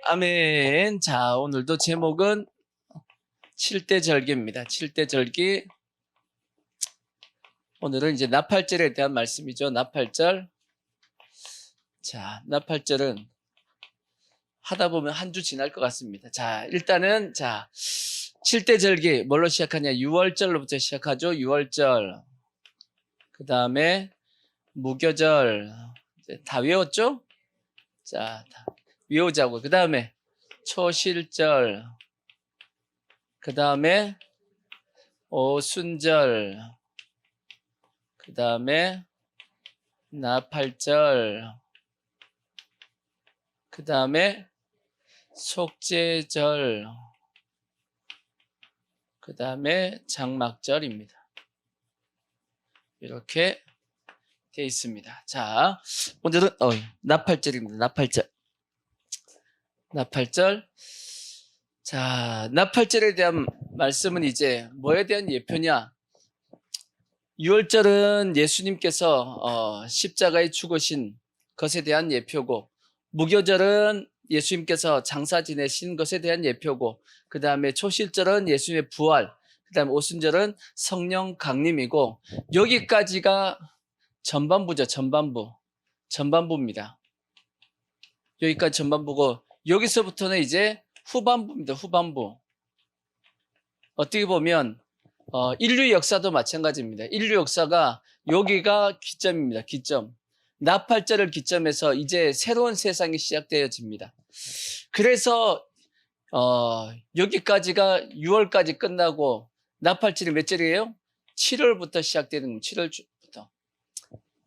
아멘. 자, 오늘도 제목은 7대 절기입니다. 7대 절기. 오늘은 이제 나팔절에 대한 말씀이죠. 나팔절. 자, 나팔절은 하다 보면 한 주 지날 것 같습니다. 자, 일단은 7대 절기 뭘로 시작하냐? 6월절로부터 시작하죠. 6월절. 그 다음에 무교절. 다 외웠죠? 자, 다 외우자고. 그 다음에 초실절. 그 다음에 오순절. 그 다음에 나팔절. 그 다음에 속죄절. 그 다음에 장막절입니다. 이렇게 되어 있습니다. 자, 오늘은 나팔절입니다. 나팔절. 나팔절. 자, 나팔절에 대한 말씀은 이제 뭐에 대한 예표냐? 6월절은 예수님께서 십자가에 죽으신 것에 대한 예표고, 무교절은 예수님께서 장사 지내신 것에 대한 예표고, 그 다음에 초실절은 예수님의 부활, 그 다음에 오순절은 성령 강림이고, 여기까지가 전반부죠. 전반부입니다. 여기까지 전반부고, 여기서부터는 이제 후반부입니다. 후반부. 어떻게 보면 인류 역사도 마찬가지입니다. 인류 역사가 여기가 기점입니다. 기점. 나팔절을 기점해서 이제 새로운 세상이 시작되어집니다. 그래서 여기까지가 6월까지 끝나고, 나팔절이 몇 절이에요? 7월부터 시작되는 겁니다. 7월부터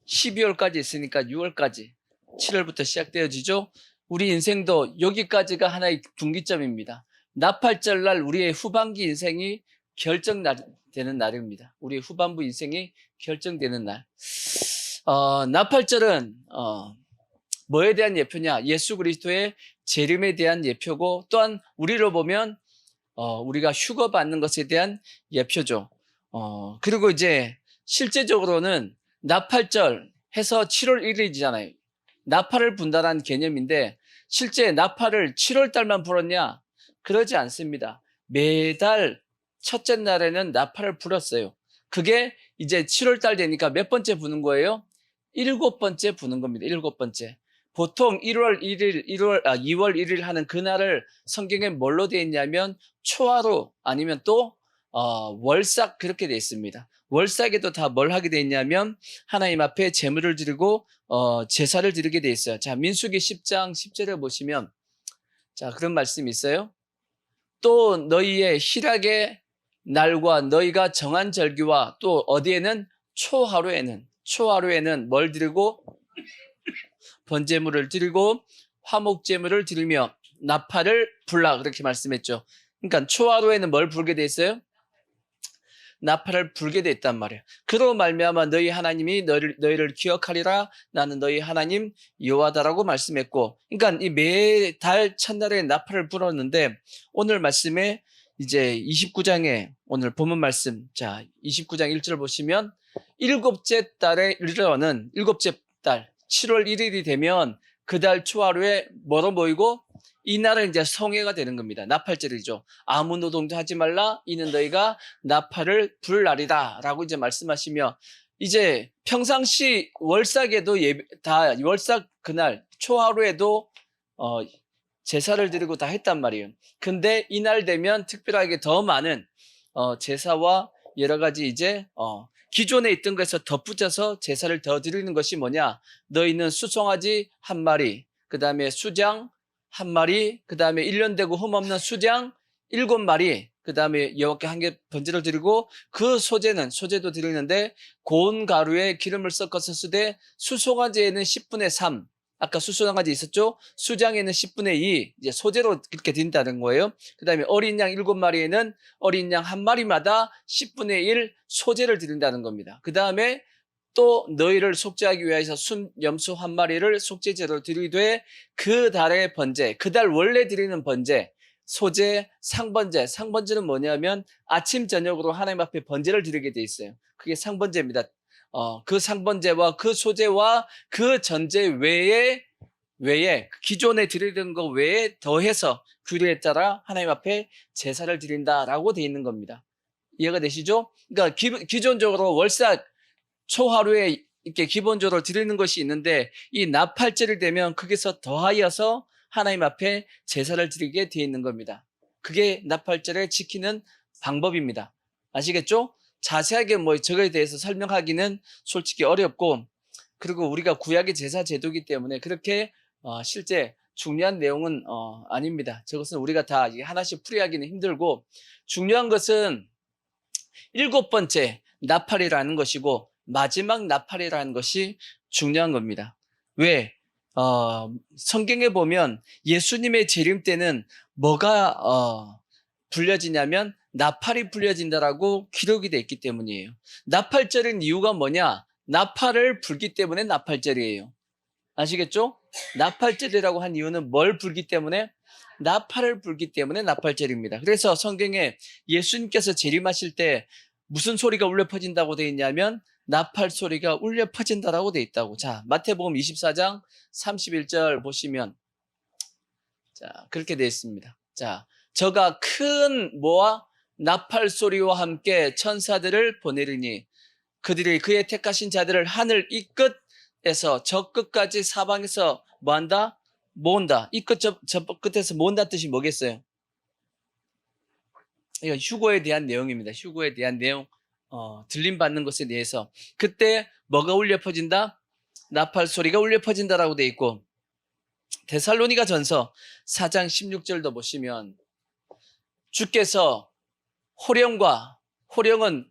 12월까지 있으니까 6월까지 7월부터 시작되어지죠. 우리 인생도 여기까지가 하나의 분기점입니다. 나팔절 날 우리의 후반기 인생이 결정되는 날입니다. 우리의 후반부 인생이 결정되는 날. 나팔절은 뭐에 대한 예표냐? 예수 그리스도의 재림에 대한 예표고, 또한 우리로 보면 우리가 휴거 받는 것에 대한 예표죠. 그리고 이제 실제적으로는 나팔절 해서 7월 1일이잖아요. 나팔을 분다는 개념인데, 실제 나팔을 7월 달만 불었냐? 그러지 않습니다. 매달 첫째 날에는 나팔을 불었어요. 그게 이제 7월 달 되니까 몇 번째 부는 거예요? 7번째 부는 겁니다. 7번째. 보통 2월 1일 하는 그날을 성경에 뭘로 되어 있냐면 초하루 아니면 또 월삭, 그렇게 되어 있습니다. 월삭에도 다 뭘 하게 되어 있냐면 하나님 앞에 제물을 드리고 제사를 드리게 되어 있어요. 자, 민수기 10장 10절에 보시면 그런 말씀이 있어요. 또 너희의 희락의 날과 너희가 정한 절기와 또 어디에는 초하루에는 뭘 드리고 번제물을 드리고 화목제물을 드리며 나팔을 불라, 그렇게 말씀했죠. 그러니까 초하루에는 뭘 불게 돼 있어요? 나팔을 불게 돼 있단 말이에요. 그로 말미암아 너희 하나님이 너희를 기억하리라. 나는 너희 하나님 여호와다라고 말씀했고, 그러니까 이 매달 첫날에 나팔을 불었는데, 오늘 말씀에 이제 29장에 오늘 본문 말씀, 29장 1절 보시면 일곱째 달에 이르러는 일곱째 달 7월 1일이 되면 그 달 초하루에 뭐로 모이고, 이날은 이제 성회가 되는 겁니다. 나팔절이죠. 아무 노동도 하지 말라. 이는 너희가 나팔을 불 날이다. 라고 이제 말씀하시며, 이제 평상시 월삭에도 다 월삭 그날 초하루에도 제사를 드리고 다 했단 말이에요. 근데 이날 되면 특별하게 더 많은 제사와 여러 가지 이제 기존에 있던 것에서 덧붙여서 제사를 더 드리는 것이 뭐냐? 너희는 수송아지 한 마리, 그 다음에 수장 한 마리, 그 다음에 1년 되고 흠없는 수장 7마리, 그 다음에 여호와께 한 개 번제를 드리고, 그 소제도 드리는데 고운 가루에 기름을 섞어서 쓰되, 수송아지에는 10분의 3, 아까 수송아지 있었죠? 수장에는 10분의 2, 이제 소제로 이렇게 드린다는 거예요. 그 다음에 어린 양 7마리에는 어린 양 한 마리마다 10분의 1 소제를 드린다는 겁니다. 그 다음에 또 너희를 속죄하기 위해서 순염소 한 마리를 속죄제로 드리되, 그 달의 번제, 그 달 원래 드리는 번제, 소제, 상번제는 뭐냐면 아침 저녁으로 하나님 앞에 번제를 드리게 돼 있어요. 그게 상번제입니다. 그 상번제와 그 소제와 그 전제 외에 외에 기존에 드리던 거 외에 더해서 규례에 따라 하나님 앞에 제사를 드린다라고 되어 있는 겁니다. 이해가 되시죠? 그러니까 기존적으로 월삭 초하루에 이렇게 기본적으로 드리는 것이 있는데 이 나팔절이 되면 거기서 더하여서 하나님 앞에 제사를 드리게 되어 있는 겁니다. 그게 나팔절을 지키는 방법입니다. 아시겠죠? 자세하게 저거에 대해서 설명하기는 솔직히 어렵고, 그리고 우리가 구약의 제사 제도이기 때문에 그렇게 실제 중요한 내용은 아닙니다. 저것은 우리가 다 하나씩 풀이하기는 힘들고, 중요한 것은 7번째 나팔이라는 것이고 마지막 나팔이라는 것이 중요한 겁니다. 왜? 성경에 보면 예수님의 재림 때는 뭐가 불려지냐면 나팔이 불려진다라고 기록이 되어 있기 때문이에요. 나팔절인 이유가 뭐냐? 나팔을 불기 때문에 나팔절이에요. 아시겠죠? 나팔절이라고 한 이유는 뭘 불기 때문에? 나팔을 불기 때문에 나팔절입니다. 그래서 성경에 예수님께서 재림하실 때 무슨 소리가 울려 퍼진다고 되어 있냐면 나팔 소리가 울려 퍼진다라고 되어 있다고. 자, 마태복음 24장 31절 보시면 자, 그렇게 되어 있습니다. 자, 저가 큰 뭐와 나팔 소리와 함께 천사들을 보내리니 그들이 그의 택하신 자들을 하늘 이 끝에서 저 끝까지 사방에서 뭐한다? 모은다. 이 끝 저 끝에서 모은다 뜻이 뭐겠어요? 이거 휴거에 대한 내용입니다. 휴거에 대한 내용, 들림 받는 것에 대해서. 그때 뭐가 울려 퍼진다? 나팔 소리가 울려 퍼진다라고 돼 있고, 데살로니가 전서 4장 16절도 보시면 주께서 호령은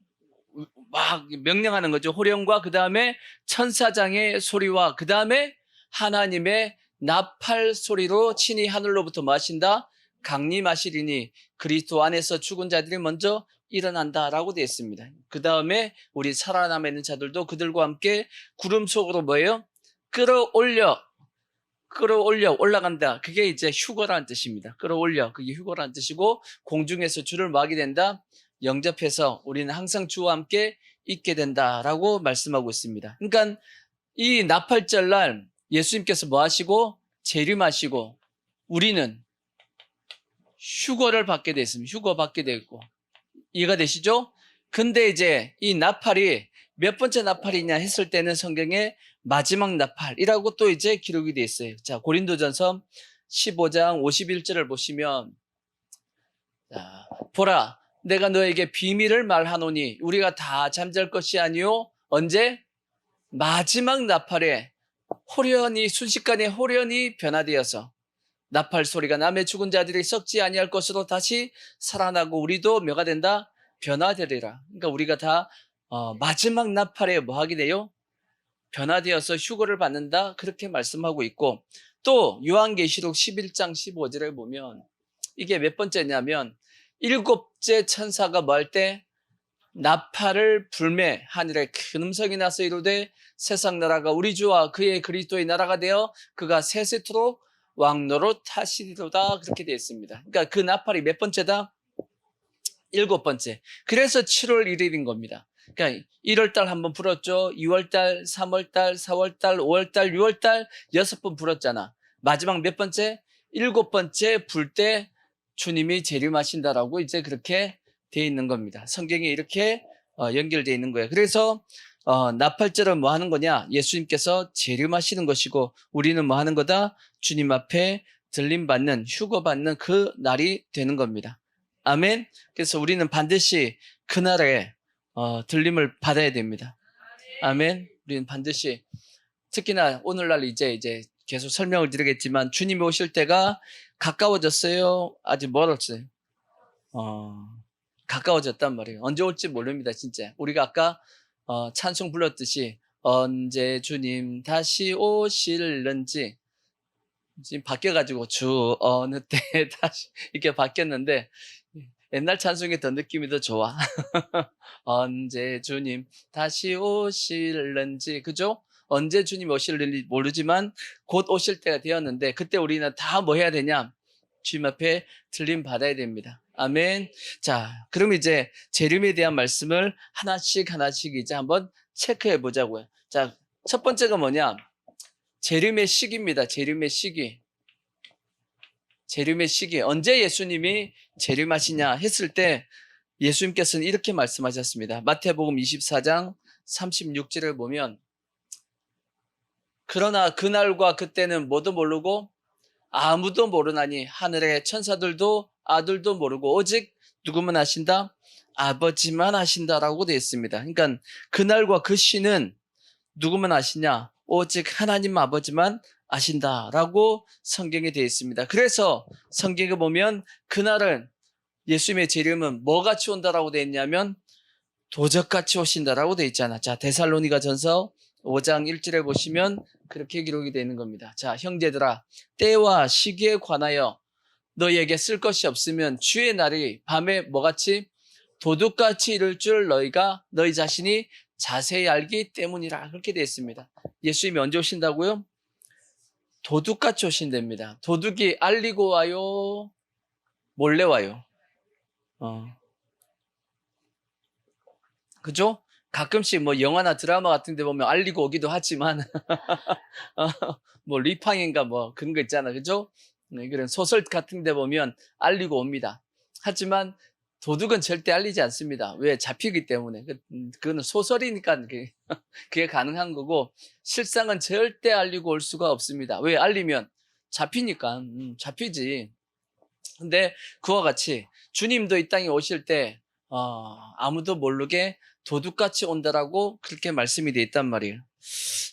막 명령하는 거죠. 호령과 그 다음에 천사장의 소리와 그 다음에 하나님의 나팔 소리로 친히 하늘로부터 마신다. 강림하시리니 그리스도 안에서 죽은 자들이 먼저 일어난다라고 되어 있습니다. 그 다음에 우리 살아남아 있는 자들도 그들과 함께 구름 속으로 뭐예요? 끌어올려 올라간다. 그게 이제 휴거라는 뜻입니다. 끌어올려, 그게 휴거라는 뜻이고, 공중에서 주를 뭐하게 된다? 영접해서 우리는 항상 주와 함께 있게 된다라고 말씀하고 있습니다. 그러니까 이 나팔절날 예수님께서 뭐 하시고? 재림하시고 우리는 휴거를 받게 됐습니다. 휴거 받게 됐고, 이해가 되시죠? 근데 이제 이 나팔이 몇 번째 나팔이냐 했을 때는 성경에 마지막 나팔이라고 또 이제 기록이 되어 있어요. 자, 고린도전서 15장 51절을 보시면, 자, 보라, 내가 너에게 비밀을 말하노니 우리가 다 잠잘 것이 아니요 언제? 마지막 나팔에 호련히 순식간에 호련히 변화되어서 나팔 소리가 남의 죽은 자들이 썩지 아니할 것으로 다시 살아나고 우리도 뭐가 된다? 변화되리라. 그러니까 우리가 다 마지막 나팔에 뭐 하게 돼요? 변화되어서 휴거를 받는다. 그렇게 말씀하고 있고, 또 요한계시록 11장 15절에 보면 이게 몇 번째냐면 7째 천사가 뭐 할 때? 나팔을 불매 하늘에 큰 음성이 나서 이르되 세상 나라가 우리 주와 그의 그리스도의 나라가 되어 그가 세세토록 왕노로 타시리로다. 그렇게 되어 있습니다. 그러니까 그 나팔이 몇 번째다? 7번째. 그래서 7월 1일인 겁니다. 그러니까 1월달 한번 불었죠. 2월달, 3월달, 4월달, 5월달, 6월달 6번 불었잖아. 마지막 몇 번째? 7번째 불 때 주님이 재림하신다라고 이제 그렇게 되어 있는 겁니다. 성경에 이렇게 연결되어 있는 거예요. 그래서 나팔절은 뭐 하는 거냐? 예수님께서 재림하시는 것이고 우리는 뭐 하는 거다? 주님 앞에 들림받는, 휴거받는 그 날이 되는 겁니다. 아멘. 그래서 우리는 반드시 그날에 들림을 받아야 됩니다. 아멘. 우리는 반드시, 특히나 오늘날 이제 계속 설명을 드리겠지만 주님이 오실 때가 가까워졌어요? 아직 멀었어요? 가까워졌단 말이에요. 언제 올지 모릅니다, 진짜. 우리가 아까 찬송 불렀듯이 언제 주님 다시 오실는지, 지금 바뀌어가지고 주 어느 때 다시 이렇게 바뀌었는데 옛날 찬송이 더 느낌이 더 좋아. 언제 주님 다시 오실는지, 그죠? 언제 주님 오실는지 모르지만 곧 오실 때가 되었는데, 그때 우리는 다 뭐 해야 되냐? 주님 앞에 들림 받아야 됩니다. 아멘. 자, 그럼 이제 재림에 대한 말씀을 하나씩 이제 한번 체크해 보자고요. 자, 첫 번째가 뭐냐? 재림의 시기입니다. 재림의 시기. 재림의 시기. 언제 예수님이 재림하시냐 했을 때 예수님께서는 이렇게 말씀하셨습니다. 마태복음 24장 36절을 보면 그러나 그날과 그때는 뭐도 모르고 아무도 모르나니 하늘의 천사들도 아들도 모르고 오직 누구만 아신다? 아버지만 아신다라고 되어 있습니다. 그러니까 그날과 그 시는 누구만 아시냐? 오직 하나님 아버지만 아신다라고 성경에 되어 있습니다. 그래서 성경에 보면 그날은 예수님의 재림은 뭐같이 온다라고 되어 있냐면 도적같이 오신다라고 되어 있잖아. 자, 데살로니가 전서 5장 1절에 보시면 그렇게 기록이 되어 있는 겁니다. 자, 형제들아, 때와 시기에 관하여 너희에게 쓸 것이 없으면 주의 날이 밤에 뭐같이 도둑같이 이를 줄 너희 자신이 자세히 알기 때문이라. 그렇게 되어 있습니다. 예수님이 언제 오신다고요? 도둑같이 오신답니다. 도둑이 알리고 와요? 몰래 와요? 그죠? 가끔씩 뭐 영화나 드라마 같은 데 보면 알리고 오기도 하지만 뭐 리팡인가 뭐 그런 거 있잖아. 그죠? 그런 소설 같은 데 보면 알리고 옵니다. 하지만 도둑은 절대 알리지 않습니다. 왜? 잡히기 때문에. 그거는 소설이니까 그게 가능한 거고 실상은 절대 알리고 올 수가 없습니다. 왜? 알리면 잡히니까. 잡히지. 근데 그와 같이 주님도 이 땅에 오실 때 아무도 모르게 도둑같이 온다라고 그렇게 말씀이 돼 있단 말이에요.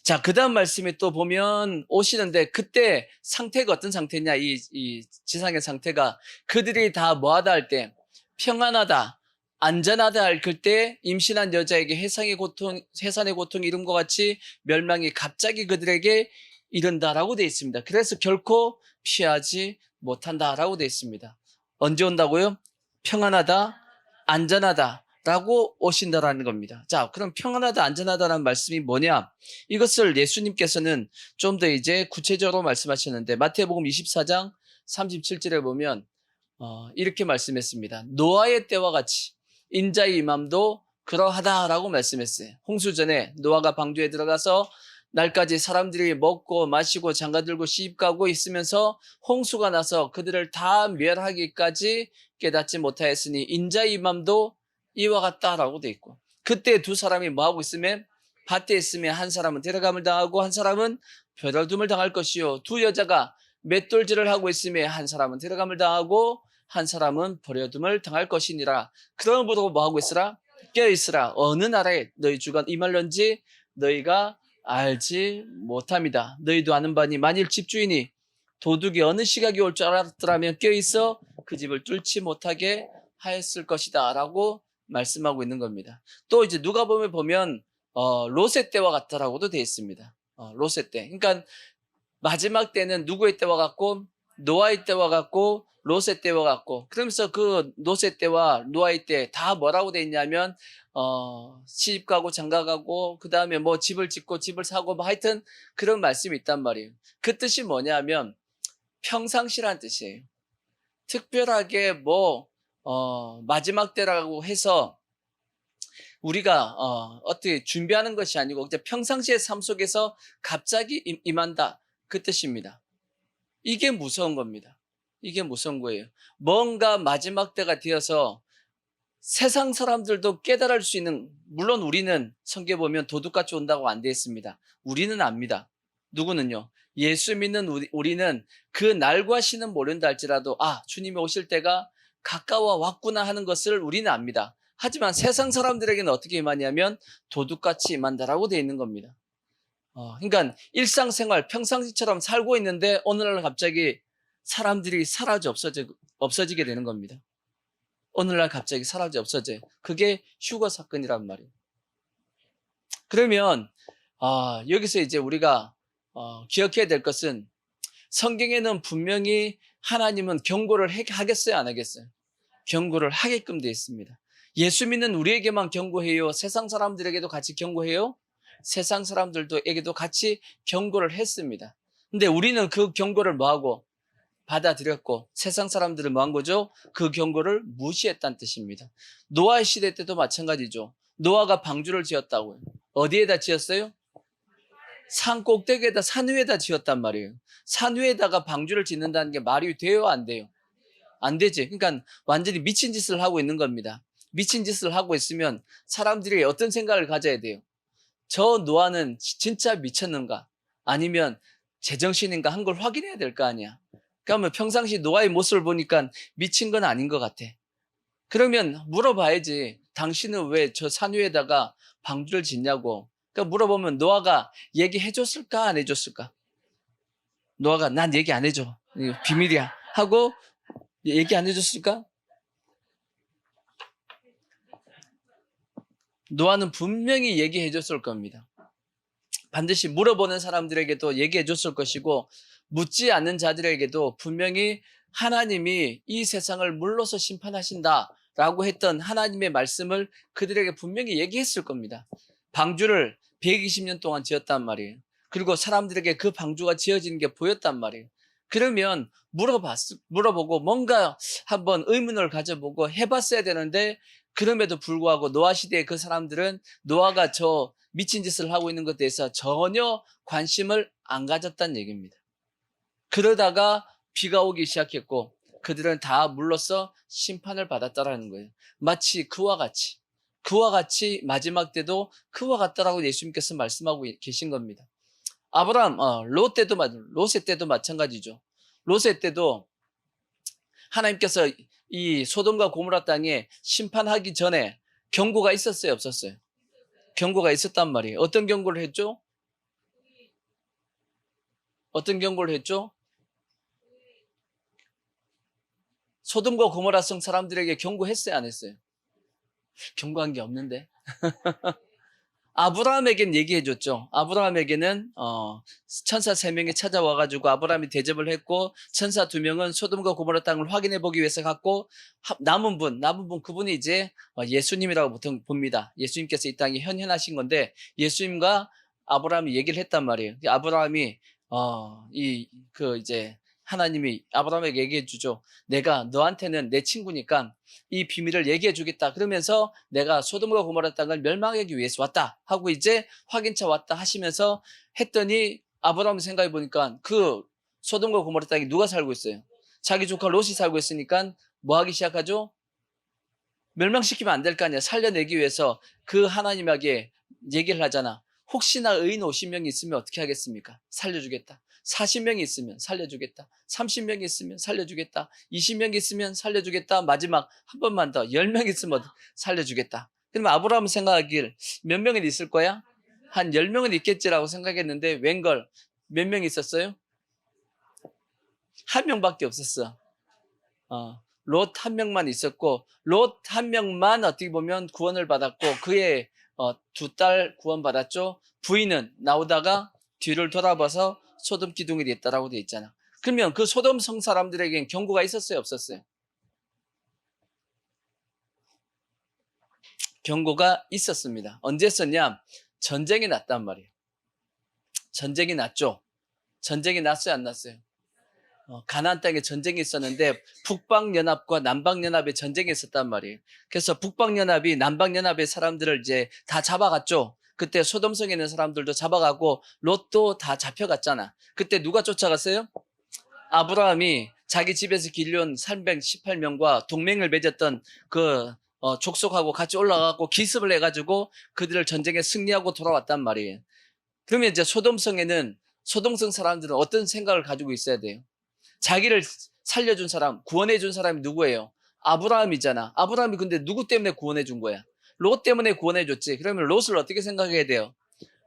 자, 그 다음 말씀에 또 보면 오시는데 그때 상태가 어떤 상태냐, 이 지상의 상태가 그들이 다 뭐하다 할 때 평안하다, 안전하다 할 그때 임신한 여자에게 해산의 고통이 이름과 같이 멸망이 갑자기 그들에게 이른다라고 되어 있습니다. 그래서 결코 피하지 못한다라고 되어 있습니다. 언제 온다고요? 평안하다, 안전하다라고 오신다라는 겁니다. 자, 그럼 평안하다, 안전하다라는 말씀이 뭐냐? 이것을 예수님께서는 좀 더 이제 구체적으로 말씀하셨는데 마태복음 24장 37절에 보면 이렇게 말씀했습니다. 노아의 때와 같이 인자의 임함도 그러하다라고 말씀했어요. 홍수전에 노아가 방주에 들어가서 날까지 사람들이 먹고 마시고 장가들고 시집가고 있으면서 홍수가 나서 그들을 다 멸하기까지 깨닫지 못하였으니 인자의 임함도 이와 같다라고 돼 있고 그때 두 사람이 뭐하고 있으면 밭에 있으면 한 사람은 데려감을 당하고 한 사람은 벼락둠을 당할 것이요 두 여자가 맷돌질을 하고 있으면 한 사람은 데려감을 당하고 한 사람은 버려둠을 당할 것이니라. 그러므로 뭐하고 있으라? 깨어있으라. 어느 나라에 너희 주가 임할런지 너희가 알지 못합니다. 너희도 아는 바니 만일 집주인이 도둑이 어느 시각이 올 줄 알았더라면 껴있어 그 집을 뚫지 못하게 하였을 것이다 라고 말씀하고 있는 겁니다. 또 이제 누가복음에 보면 롯의 때와 같다라고도 되어 있습니다. 롯의 때. 그러니까 마지막 때는 누구의 때와 같고 노아의 때와 같고 롯의 때와 같고 그러면서 그 롯의 때와 노아의 때 다 뭐라고 되어 있냐면 시집 가고 장가 가고 그 다음에 뭐 집을 짓고 집을 사고 뭐 하여튼 그런 말씀이 있단 말이에요. 그 뜻이 뭐냐면 평상시란 뜻이에요. 특별하게 뭐 마지막 때라고 해서 우리가 어떻게 준비하는 것이 아니고 평상시의 삶 속에서 갑자기 임한다 그 뜻입니다. 이게 무서운 겁니다. 이게 무서운 거예요. 뭔가 마지막 때가 되어서 세상 사람들도 깨달을 수 있는, 물론 우리는 성경에 보면 도둑같이 온다고 안 되어 있습니다. 우리는 압니다. 누구는요? 예수 믿는 우리는 그 날과 시는 모른다 할지라도 주님이 오실 때가 가까워 왔구나 하는 것을 우리는 압니다. 하지만 세상 사람들에게는 어떻게 임하냐면 도둑같이 임한다라고 되어 있는 겁니다. 그러니까 일상생활 평상시처럼 살고 있는데 어느 날 갑자기 사람들이 사라져 없어지게 되는 겁니다. 어느 날 갑자기 사라져 없어져요. 그게 휴거 사건이란 말이에요. 그러면 여기서 이제 우리가 기억해야 될 것은 성경에는 분명히 하나님은 경고를 하겠어요, 안 하겠어요? 경고를 하게끔 되어 있습니다. 예수 믿는 우리에게만 경고해요? 세상 사람들에게도 같이 경고해요? 세상 사람들에게도 같이 경고를 했습니다. 근데 우리는 그 경고를 뭐하고? 받아들였고 세상 사람들은 뭐한 거죠? 그 경고를 무시했다는 뜻입니다. 노아의 시대 때도 마찬가지죠. 노아가 방주를 지었다고요. 어디에다 지었어요? 산 꼭대기에다 산 위에다 지었단 말이에요. 산 위에다가 방주를 짓는다는 게 말이 돼요, 안 돼요? 안 되지. 그러니까 완전히 미친 짓을 하고 있는 겁니다. 미친 짓을 하고 있으면 사람들이 어떤 생각을 가져야 돼요? 저 노아는 진짜 미쳤는가? 아니면 제정신인가 한 걸 확인해야 될 거 아니야. 그러면 평상시 노아의 모습을 보니까 미친 건 아닌 것 같아. 그러면 물어봐야지. 당신은 왜 저 산 위에다가 방주를 짓냐고. 그러니까 물어보면 노아가 얘기해 줬을까 안 해줬을까? 노아가 난 얘기 안 해줘. 이거 비밀이야. 하고 얘기 안 해줬을까? 노아는 분명히 얘기해 줬을 겁니다. 반드시 물어보는 사람들에게도 얘기해 줬을 것이고 묻지 않는 자들에게도 분명히 하나님이 이 세상을 물러서 심판하신다라고 했던 하나님의 말씀을 그들에게 분명히 얘기했을 겁니다. 방주를 120년 동안 지었단 말이에요. 그리고 사람들에게 그 방주가 지어지는 게 보였단 말이에요. 그러면 물어보고 뭔가 한번 의문을 가져보고 해봤어야 되는데 그럼에도 불구하고 노아 시대의 그 사람들은 노아가 저 미친 짓을 하고 있는 것에 대해서 전혀 관심을 안 가졌다는 얘기입니다. 그러다가 비가 오기 시작했고 그들은 다 물러서 심판을 받았다라는 거예요. 마치 그와 같이 마지막 때도 그와 같다라고 예수님께서 말씀하고 계신 겁니다. 아브라함, 롯의 때도 마찬가지죠. 롯의 때도 하나님께서 이 소돔과 고모라 땅에 심판하기 전에 경고가 있었어요, 없었어요? 경고가 있었단 말이에요. 어떤 경고를 했죠? 어떤 경고를 했죠? 소돔과 고모라 성 사람들에게 경고했어요, 안 했어요? 경고한 게 없는데. 아브라함에겐 얘기해줬죠. 아브라함에게는 천사 3명이 찾아와가지고 아브라함이 대접을 했고 천사 2명은 소돔과 고모라 땅을 확인해 보기 위해서 갔고 남은 분 그분이 이제 예수님이라고 보통 봅니다. 예수님께서 이 땅에 현현하신 건데 예수님과 아브라함이 얘기를 했단 말이에요. 아브라함이 이제 하나님이 아브라함에게 얘기해 주죠. 내가 너한테는 내 친구니까 이 비밀을 얘기해 주겠다. 그러면서 내가 소돔과 고모라 땅을 멸망하기 위해서 왔다 하고 이제 확인차 왔다 하시면서 했더니 아브라함 생각해 보니까 그 소돔과 고모라 땅에 누가 살고 있어요? 자기 조카 롯이 살고 있으니까 뭐 하기 시작하죠? 멸망시키면 안 될 거 아니야. 살려내기 위해서 그 하나님에게 얘기를 하잖아. 혹시나 의인 50명이 있으면 어떻게 하겠습니까? 살려주겠다. 40명이 있으면 살려주겠다. 30명이 있으면 살려주겠다. 20명이 있으면 살려주겠다. 마지막 한 번만 더 10명 있으면 살려주겠다. 그러면 아브라함은 생각하길 몇 명은 있을 거야? 한 10명은 있겠지라고 생각했는데 웬걸 몇 명 있었어요? 한 명밖에 없었어. 롯 한 명만 있었고 롯 한 명만 어떻게 보면 구원을 받았고 그의 두 딸 구원받았죠. 부인은 나오다가 뒤를 돌아봐서 소돔 기둥이 됐다라고 돼 있잖아. 그러면 그 소돔 성 사람들에겐 경고가 있었어요, 없었어요? 경고가 있었습니다. 언제 썼냐? 전쟁이 났단 말이에요. 전쟁이 났죠. 전쟁이 났어요, 안 났어요? 가나안 땅에 전쟁이 있었는데 북방연합과 남방연합의 전쟁이 있었단 말이에요. 그래서 북방연합이 남방연합의 사람들을 이제 다 잡아갔죠. 그때 소돔성에 있는 사람들도 잡아가고 롯도 다 잡혀갔잖아. 그때 누가 쫓아갔어요? 아브라함이 자기 집에서 길러온 318명과 동맹을 맺었던 그 족속하고 같이 올라가고 기습을 해가지고 그들을 전쟁에 승리하고 돌아왔단 말이에요. 그러면 이제 소돔성에는 소돔성 사람들은 어떤 생각을 가지고 있어야 돼요? 자기를 살려준 사람, 구원해준 사람이 누구예요? 아브라함이잖아. 아브라함이 근데 누구 때문에 구원해준 거야? 롯 때문에 구원해줬지. 그러면 롯을 어떻게 생각해야 돼요?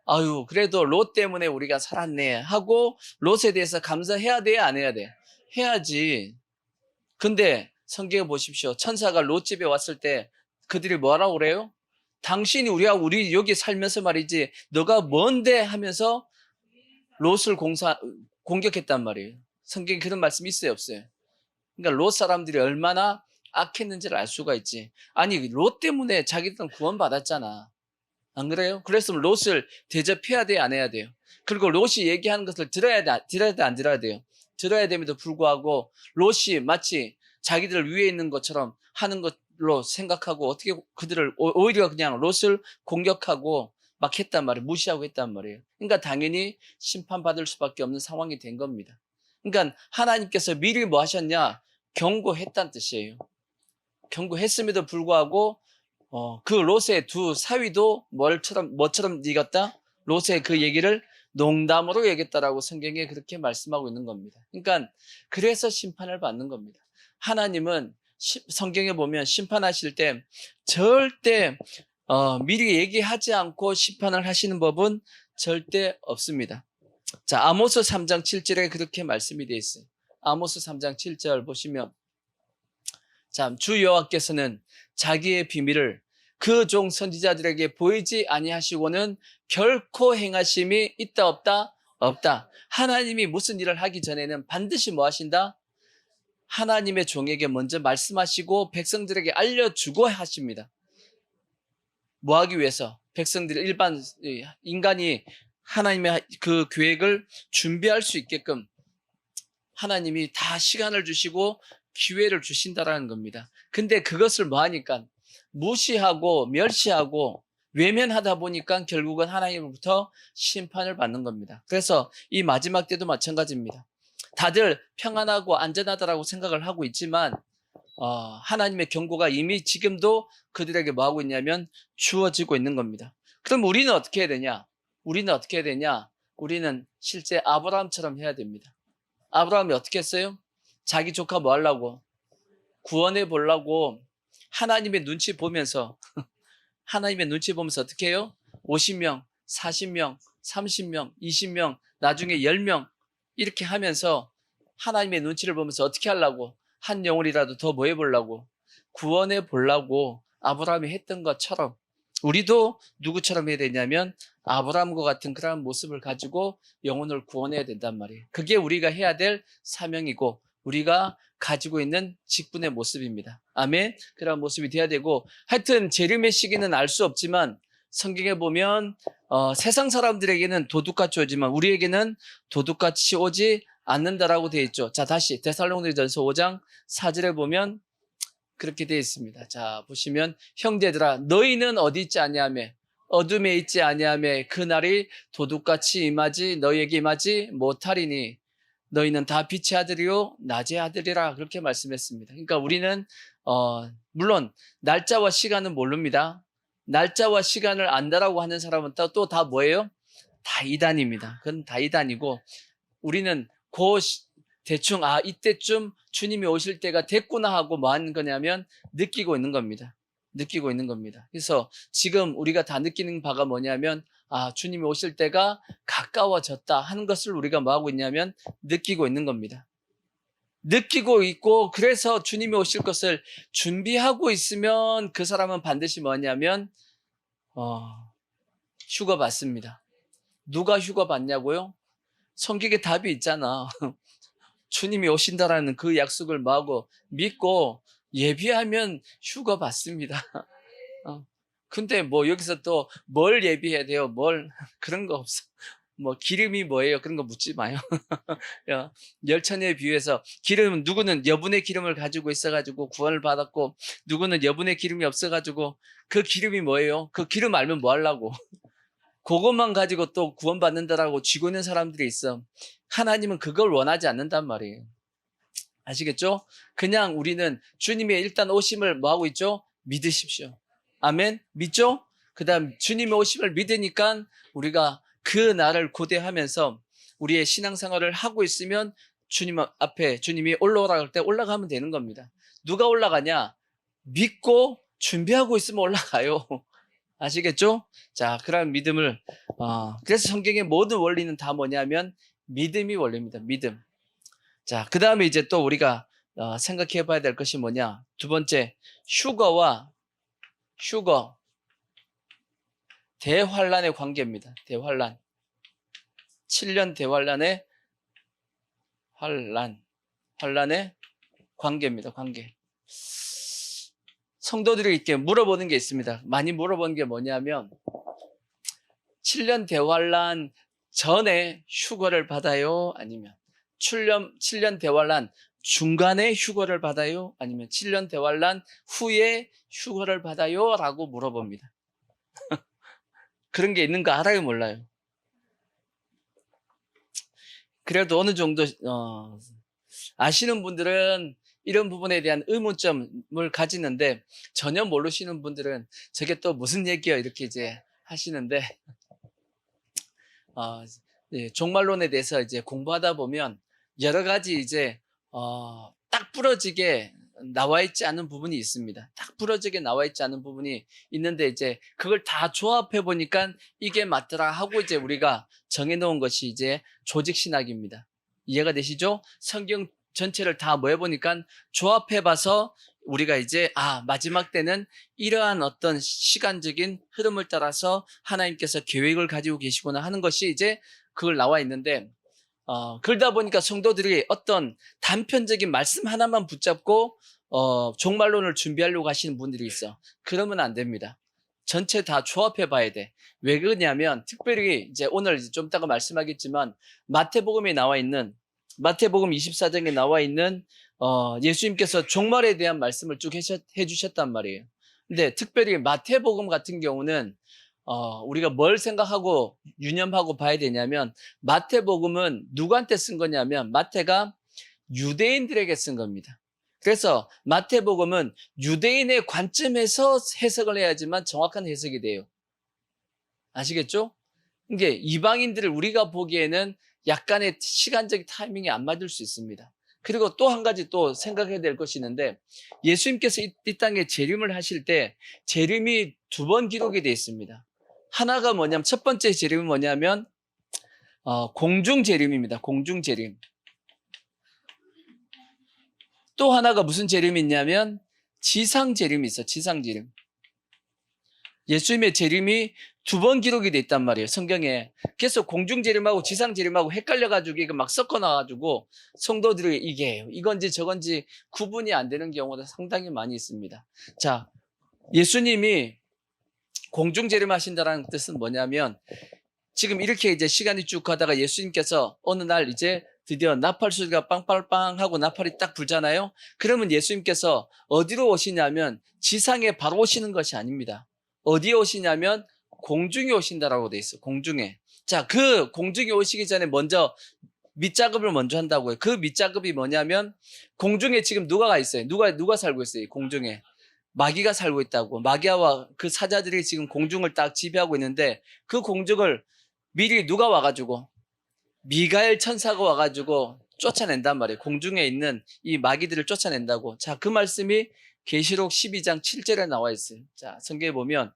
아유, 그래도 롯 때문에 우리가 살았네 하고 롯에 대해서 감사해야 돼요? 안 해야 돼? 해야지. 근데 성경에 보십시오. 천사가 롯 집에 왔을 때 그들이 뭐라고 그래요? 당신이 우리 여기 살면서 말이지 너가 뭔데 하면서 롯을 공격했단 말이에요. 성경에 그런 말씀이 있어요, 없어요? 그러니까 롯 사람들이 얼마나 악했는지를 알 수가 있지. 아니, 롯 때문에 자기들은 구원받았잖아. 안 그래요? 그래서 롯을 대접해야 돼요, 안 해야 돼요? 그리고 롯이 얘기하는 것을 들어야 돼, 안 들어야 돼요? 들어야 됨에도 불구하고 롯이 마치 자기들 위에 있는 것처럼 하는 것로 생각하고 어떻게 그들을 오히려 그냥 롯을 공격하고 막 했단 말이에요. 무시하고 했단 말이에요. 그러니까 당연히 심판받을 수밖에 없는 상황이 된 겁니다. 그러니까 하나님께서 미리 뭐 하셨냐? 경고했다는 뜻이에요. 경고했음에도 불구하고 그 롯의 두 사위도 뭐처럼 이겼다? 롯의 그 얘기를 농담으로 얘기했다라고 성경에 그렇게 말씀하고 있는 겁니다. 그러니까 그래서 심판을 받는 겁니다. 하나님은 성경에 보면 심판하실 때 절대 미리 얘기하지 않고 심판을 하시는 법은 절대 없습니다. 자, 아모스 3장 7절에 그렇게 말씀이 되어 있어요. 아모스 3장 7절 보시면 자, 주 여호와께서는 자기의 비밀을 그 종 선지자들에게 보이지 아니하시고는 결코 행하심이 있다 없다? 없다. 하나님이 무슨 일을 하기 전에는 반드시 뭐 하신다? 하나님의 종에게 먼저 말씀하시고 백성들에게 알려주고 하십니다. 뭐 하기 위해서? 백성들 일반 인간이 하나님의 그 계획을 준비할 수 있게끔 하나님이 다 시간을 주시고 기회를 주신다라는 겁니다. 근데 그것을 뭐 하니까 무시하고 멸시하고 외면하다 보니까 결국은 하나님으로부터 심판을 받는 겁니다. 그래서 이 마지막 때도 마찬가지입니다. 다들 평안하고 안전하다라고 생각을 하고 있지만 하나님의 경고가 이미 지금도 그들에게 뭐 하고 있냐면 주어지고 있는 겁니다. 그럼 우리는 어떻게 해야 되냐? 우리는 실제 아브라함처럼 해야 됩니다. 아브라함이 어떻게 했어요? 자기 조카 뭐 하려고? 구원해 보려고 하나님의 눈치 보면서 어떻게 해요? 50명, 40명, 30명, 20명, 나중에 10명 이렇게 하면서 하나님의 눈치를 보면서 어떻게 하려고? 한 영혼이라도 더 뭐 해보려고? 구원해 보려고 아브라함이 했던 것처럼 우리도 누구처럼 해야 되냐면 아브라함과 같은 그런 모습을 가지고 영혼을 구원해야 된단 말이에요. 그게 우리가 해야 될 사명이고 우리가 가지고 있는 직분의 모습입니다. 아멘. 그런 모습이 돼야 되고 하여튼 재림의 시기는 알 수 없지만 성경에 보면 세상 사람들에게는 도둑같이 오지만 우리에게는 도둑같이 오지 않는다라고 되어 있죠. 자, 다시 데살로니가전서 5장 4절에 보면 그렇게 되어 있습니다. 자, 보시면 형제들아 너희는 어디 있지 아니하며 어둠에 있지 아니하며 그 날이 도둑같이 임하지 너희에게 임하지 못하리니 너희는 다 빛의 아들이요 낮의 아들이라 그렇게 말씀했습니다. 그러니까 우리는 물론 날짜와 시간은 모릅니다. 날짜와 시간을 안다라고 하는 사람은 또 다 뭐예요? 다 이단입니다. 그건 다 이단이고 우리는 대충 이때쯤 주님이 오실 때가 됐구나 하고 뭐 하는 거냐면 느끼고 있는 겁니다. 그래서 지금 우리가 다 느끼는 바가 뭐냐면 주님이 오실 때가 가까워졌다 하는 것을 우리가 뭐 하고 있냐면 느끼고 있는 겁니다. 느끼고 있고 그래서 주님이 오실 것을 준비하고 있으면 그 사람은 반드시 뭐냐면 휴가 받습니다. 누가 휴가 받냐고요? 성경에 답이 있잖아. 주님이 오신다라는 그 약속을 뭐하고 믿고 예비하면 휴가 받습니다. 근데 뭐 여기서 또 뭘 예비해야 돼요? 그런 거 없어. 뭐 기름이 뭐예요? 그런 거 묻지 마요. 열천에 비유해서 기름은 누구는 여분의 기름을 가지고 있어가지고 구원을 받았고 누구는 여분의 기름이 없어가지고 그 기름이 뭐예요? 그 기름 알면 뭐 하려고? 그것만 가지고 또 구원받는다라고 쥐고 있는 사람들이 있어. 하나님은 그걸 원하지 않는단 말이에요. 아시겠죠? 그냥 우리는 주님의 일단 오심을 뭐 하고 있죠? 믿으십시오. 아멘? 믿죠? 그 다음 주님의 오심을 믿으니까 우리가 그 날을 고대하면서 우리의 신앙생활을 하고 있으면 주님 앞에 주님이 올라오라 할 때 올라가면 되는 겁니다. 누가 올라가냐? 믿고 준비하고 있으면 올라가요. 아시겠죠? 자, 그런 믿음을 그래서 성경의 모든 원리는 다 뭐냐면 믿음이 원리입니다. 믿음. 자, 그 다음에 이제 또 우리가 생각해 봐야 될 것이 뭐냐? 두 번째, 휴거 대환란의 관계입니다. 대환란. 7년 대환란의 환란의 관계입니다. 관계. 성도들에게 물어보는 게 있습니다. 많이 물어보는 게 뭐냐면 7년 대환란 전에 휴거를 받아요? 아니면 7년 대환란 중간에 휴거를 받아요? 아니면 7년 대환란 후에 휴거를 받아요? 라고 물어봅니다. 그런 게 있는 거 알아요, 몰라요? 그래도 어느 정도 아시는 분들은 이런 부분에 대한 의문점을 가지는데, 전혀 모르시는 분들은 저게 또 무슨 얘기야 이렇게 이제 하시는데, 종말론에 대해서 이제 공부하다 보면 여러 가지 이제 딱 부러지게 나와 있지 않은 부분이 있습니다. 딱 부러지게 나와 있지 않은 부분이 있는데, 이제 그걸 다 조합해 보니까 이게 맞더라 하고 이제 우리가 정해 놓은 것이 이제 조직 신학입니다. 이해가 되시죠? 성경 전체를 다 모여 보니까 조합해 봐서 우리가 이제 마지막 때는 이러한 어떤 시간적인 흐름을 따라서 하나님께서 계획을 가지고 계시구나 하는 것이 이제 그걸 나와 있는데, 그러다 보니까 성도들이 어떤 단편적인 말씀 하나만 붙잡고 종말론을 준비하려고 하시는 분들이 있어. 그러면 안 됩니다. 전체 다 조합해 봐야 돼. 왜 그러냐면, 특별히 이제 오늘 좀 이따가 말씀하겠지만 마태복음 24장에 나와 있는 예수님께서 종말에 대한 말씀을 쭉 해주셨단 말이에요. 근데 특별히 마태복음 같은 경우는 우리가 뭘 생각하고 유념하고 봐야 되냐면, 마태복음은 누구한테 쓴 거냐면 마태가 유대인들에게 쓴 겁니다. 그래서 마태복음은 유대인의 관점에서 해석을 해야지만 정확한 해석이 돼요. 아시겠죠? 이게 이방인들을 우리가 보기에는 약간의 시간적 타이밍이 안 맞을 수 있습니다. 그리고 또 한 가지 또 생각해야 될 것이 있는데, 예수님께서 이 땅에 재림을 하실 때 재림이 두 번 기록이 되어 있습니다. 하나가 뭐냐면, 첫 번째 재림은 뭐냐면 공중 재림입니다. 공중 재림. 또 하나가 무슨 재림이 있냐면 지상 재림이 있어. 지상 재림. 예수님의 재림이 두 번 기록이 돼 있단 말이에요, 성경에. 그래서 공중 재림하고 지상 재림하고 헷갈려가지고 이거 막 섞어놔가지고 성도들이 이게 이건지 저건지 구분이 안 되는 경우가 상당히 많이 있습니다. 자, 예수님이 공중 재림하신다는 뜻은 뭐냐면, 지금 이렇게 이제 시간이 쭉 가다가 예수님께서 어느 날 이제 드디어 나팔 소리가 빵빵빵 하고 나팔이 딱 불잖아요. 그러면 예수님께서 어디로 오시냐면 지상에 바로 오시는 것이 아닙니다. 어디에 오시냐면 공중에 오신다라고 돼 있어. 공중에. 자, 그 공중에 오시기 전에 먼저 밑작업을 먼저 한다고요. 그 밑작업이 뭐냐면, 공중에 지금 누가 가 있어요? 누가 살고 있어요? 공중에. 마귀가 살고 있다고. 마귀와 그 사자들이 지금 공중을 딱 지배하고 있는데, 그 공중을 미리 누가 와가지고, 미가엘 천사가 와가지고 쫓아낸단 말이에요. 공중에 있는 이 마귀들을 쫓아낸다고. 자, 그 말씀이 계시록 12장 7절에 나와 있어요. 자, 성경에 보면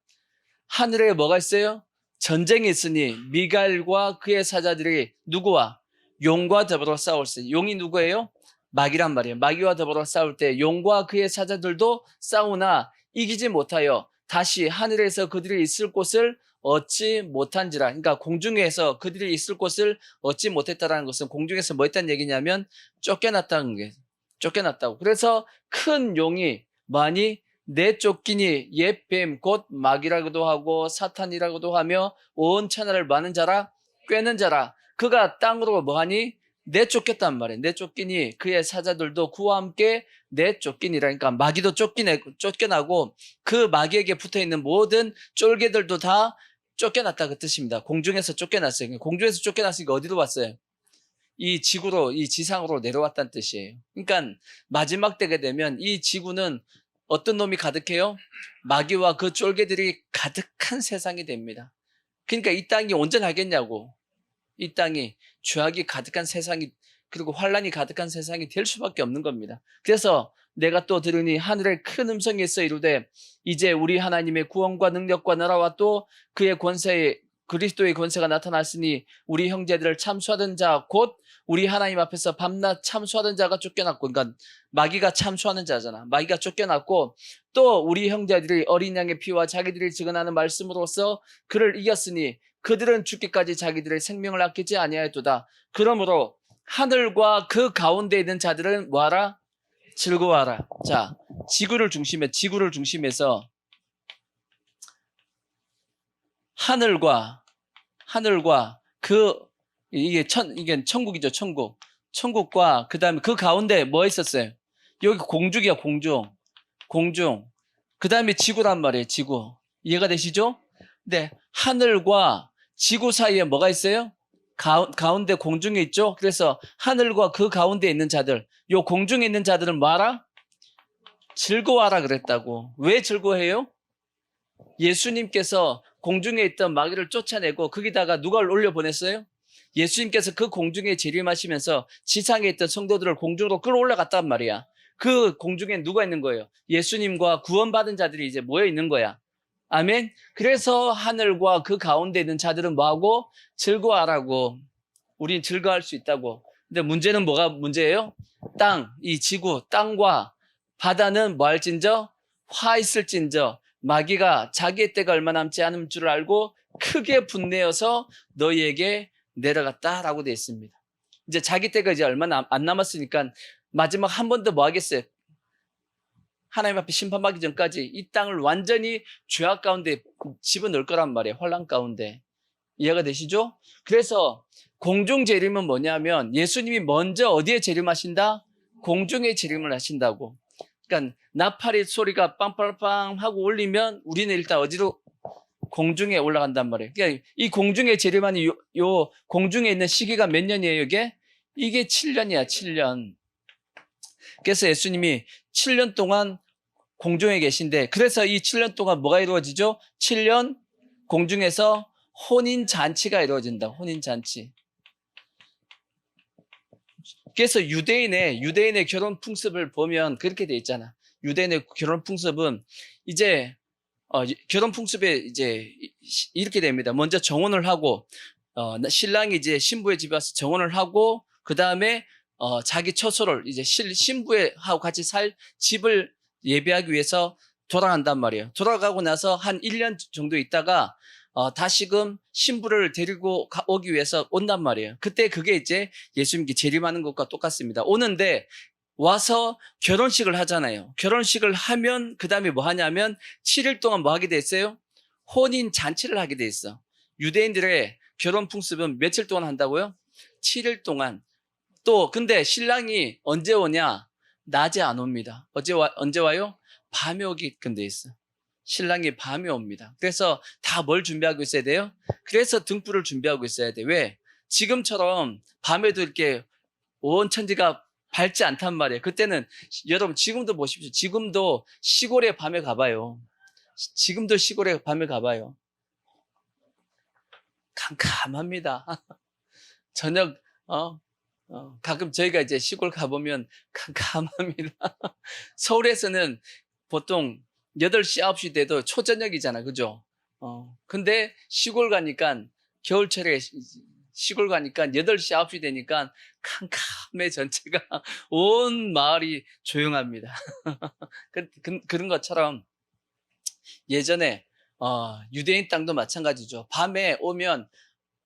하늘에 뭐가 있어요? 전쟁이 있으니 미가엘과 그의 사자들이 누구와? 용과 더불어 싸울 때. 용이 누구예요? 마귀란 말이에요. 마귀와 더불어 싸울 때 용과 그의 사자들도 싸우나 이기지 못하여 다시 하늘에서 그들이 있을 곳을 얻지 못한지라. 그러니까 공중에서 그들이 있을 곳을 얻지 못했다라는 것은 공중에서 뭐 했다는 얘기냐면 쫓겨났다는 게, 쫓겨났다고. 그래서 큰 용이 많이 내쫓기니 옛 뱀 곧 마귀라고도 하고 사탄이라고도 하며 온 천하를 마는 자라 꿰는 자라. 그가 땅으로 뭐하니? 내쫓겼단 말이에요. 내쫓기니 그의 사자들도 그와 함께 내쫓기니라. 그러니까 마귀도 쫓겨나고 그 마귀에게 붙어있는 모든 쫄개들도 다 쫓겨났다, 그 뜻입니다. 공중에서 쫓겨났어요. 공중에서 쫓겨났으니까 어디로 왔어요? 이 지구로, 이 지상으로 내려왔다는 뜻이에요. 그러니까 마지막 때가 되면 이 지구는 어떤 놈이 가득해요? 마귀와 그 쫄개들이 가득한 세상이 됩니다. 그러니까 이 땅이 온전하겠냐고. 이 땅이 죄악이 가득한 세상이, 그리고 환란이 가득한 세상이 될 수밖에 없는 겁니다. 그래서 내가 또 들으니 하늘에 큰 음성이 있어 이르되 이제 우리 하나님의 구원과 능력과 나라와 또 그의 권세에 그리스도의 권세가 나타났으니 우리 형제들을 참수하던 자 곧 우리 하나님 앞에서 밤낮 참수하던 자가 쫓겨났고, 그러니까 마귀가 참수하는 자잖아. 마귀가 쫓겨났고 또 우리 형제들이 어린 양의 피와 자기들이 증언하는 말씀으로써 그를 이겼으니 그들은 죽기까지 자기들의 생명을 아끼지 아니하였도다. 그러므로 하늘과 그 가운데 있는 자들은 뭐하라? 즐거워하라. 자, 지구를 중심해서 하늘과 이게 천국이죠. 천국과 그다음에 그 가운데 뭐 있었어요? 여기 공중이야. 공중. 그다음에 지구란 말이에요. 지구. 이해가 되시죠? 근데 하늘과 지구 사이에 뭐가 있어요? 가운데 공중에 있죠? 그래서 하늘과 그 가운데 있는 자들, 요 공중에 있는 자들은 뭐하라? 즐거워하라 그랬다고. 왜 즐거워해요? 예수님께서 공중에 있던 마귀를 쫓아내고 거기다가 누가 올려보냈어요? 예수님께서 그 공중에 재림하시면서 지상에 있던 성도들을 공중으로 끌어올라갔단 말이야. 그 공중에 누가 있는 거예요? 예수님과 구원받은 자들이 이제 모여 있는 거야. 아멘. 그래서 하늘과 그 가운데 있는 자들은 뭐하고? 즐거워하라고. 우린 즐거워할 수 있다고. 근데 문제는 뭐가 문제예요? 이 지구, 땅과 바다는 뭐 할진저? 화 있을진저. 마귀가 자기의 때가 얼마 남지 않은 줄 알고 크게 분내어서 너희에게 내려갔다라고 되어 있습니다. 이제 자기 때가 이제 얼마 안 남았으니까 마지막 한 번 더 뭐 하겠어요? 하나님 앞에 심판받기 전까지 이 땅을 완전히 죄악 가운데 집어넣을 거란 말이에요. 혼란 가운데. 이해가 되시죠? 그래서 공중 재림은 뭐냐면 예수님이 먼저 어디에 재림하신다? 공중에 재림을 하신다고. 그러니까 나팔의 소리가 빵빵빵 하고 울리면 우리는 일단 어디로? 공중에 올라간단 말이에요. 그러니까 이 공중에 재림하는 요 공중에 있는 시기가 몇 년이에요, 이게? 이게 7년이야, 7년. 그래서 예수님이 7년 동안 공중에 계신데, 그래서 이 7년 동안 뭐가 이루어지죠? 7년 공중에서 혼인잔치가 이루어진다, 혼인잔치. 그래서 유대인의 결혼 풍습을 보면 그렇게 돼 있잖아. 유대인의 결혼 풍습은 이제 결혼 풍습에 이제 이렇게 됩니다. 먼저 정혼을 하고 신랑이 이제 신부의 집에 와서 정혼을 하고 그 다음에 자기 처소를 이제 신부하고 같이 살 집을 예비하기 위해서 돌아간단 말이에요. 돌아가고 나서 한 1년 정도 있다가 다시금 신부를 데리고 오기 위해서 온단 말이에요. 그때 그게 이제 예수님께 재림하는 것과 똑같습니다. 오는데 와서 결혼식을 하잖아요. 결혼식을 하면 그 다음에 뭐 하냐면 7일 동안 뭐 하게 돼 있어요? 혼인 잔치를 하게 돼 있어. 유대인들의 결혼 풍습은 며칠 동안 한다고요? 7일 동안. 또 근데 신랑이 언제 오냐? 낮에 안 옵니다. 언제 와요? 밤에 오게끔 돼 있어. 신랑이 밤에 옵니다. 그래서 다 뭘 준비하고 있어야 돼요? 그래서 등불을 준비하고 있어야 돼. 왜? 지금처럼 밤에도 이렇게 온 천지가 밝지 않단 말이에요. 그때는 여러분 지금도 보십시오. 지금도 시골에 밤에 가봐요. 지금도 시골에 밤에 가봐요. 캄캄합니다. 저녁 가끔 저희가 이제 시골 가보면 캄캄합니다. 서울에서는 보통 8시, 9시 돼도 초저녁이잖아. 그죠? 근데 시골 가니까 겨울철에 시골 가니까 8시, 9시 되니까 캄캄해 전체가. 온 마을이 조용합니다. 그런 것처럼 예전에 유대인 땅도 마찬가지죠. 밤에 오면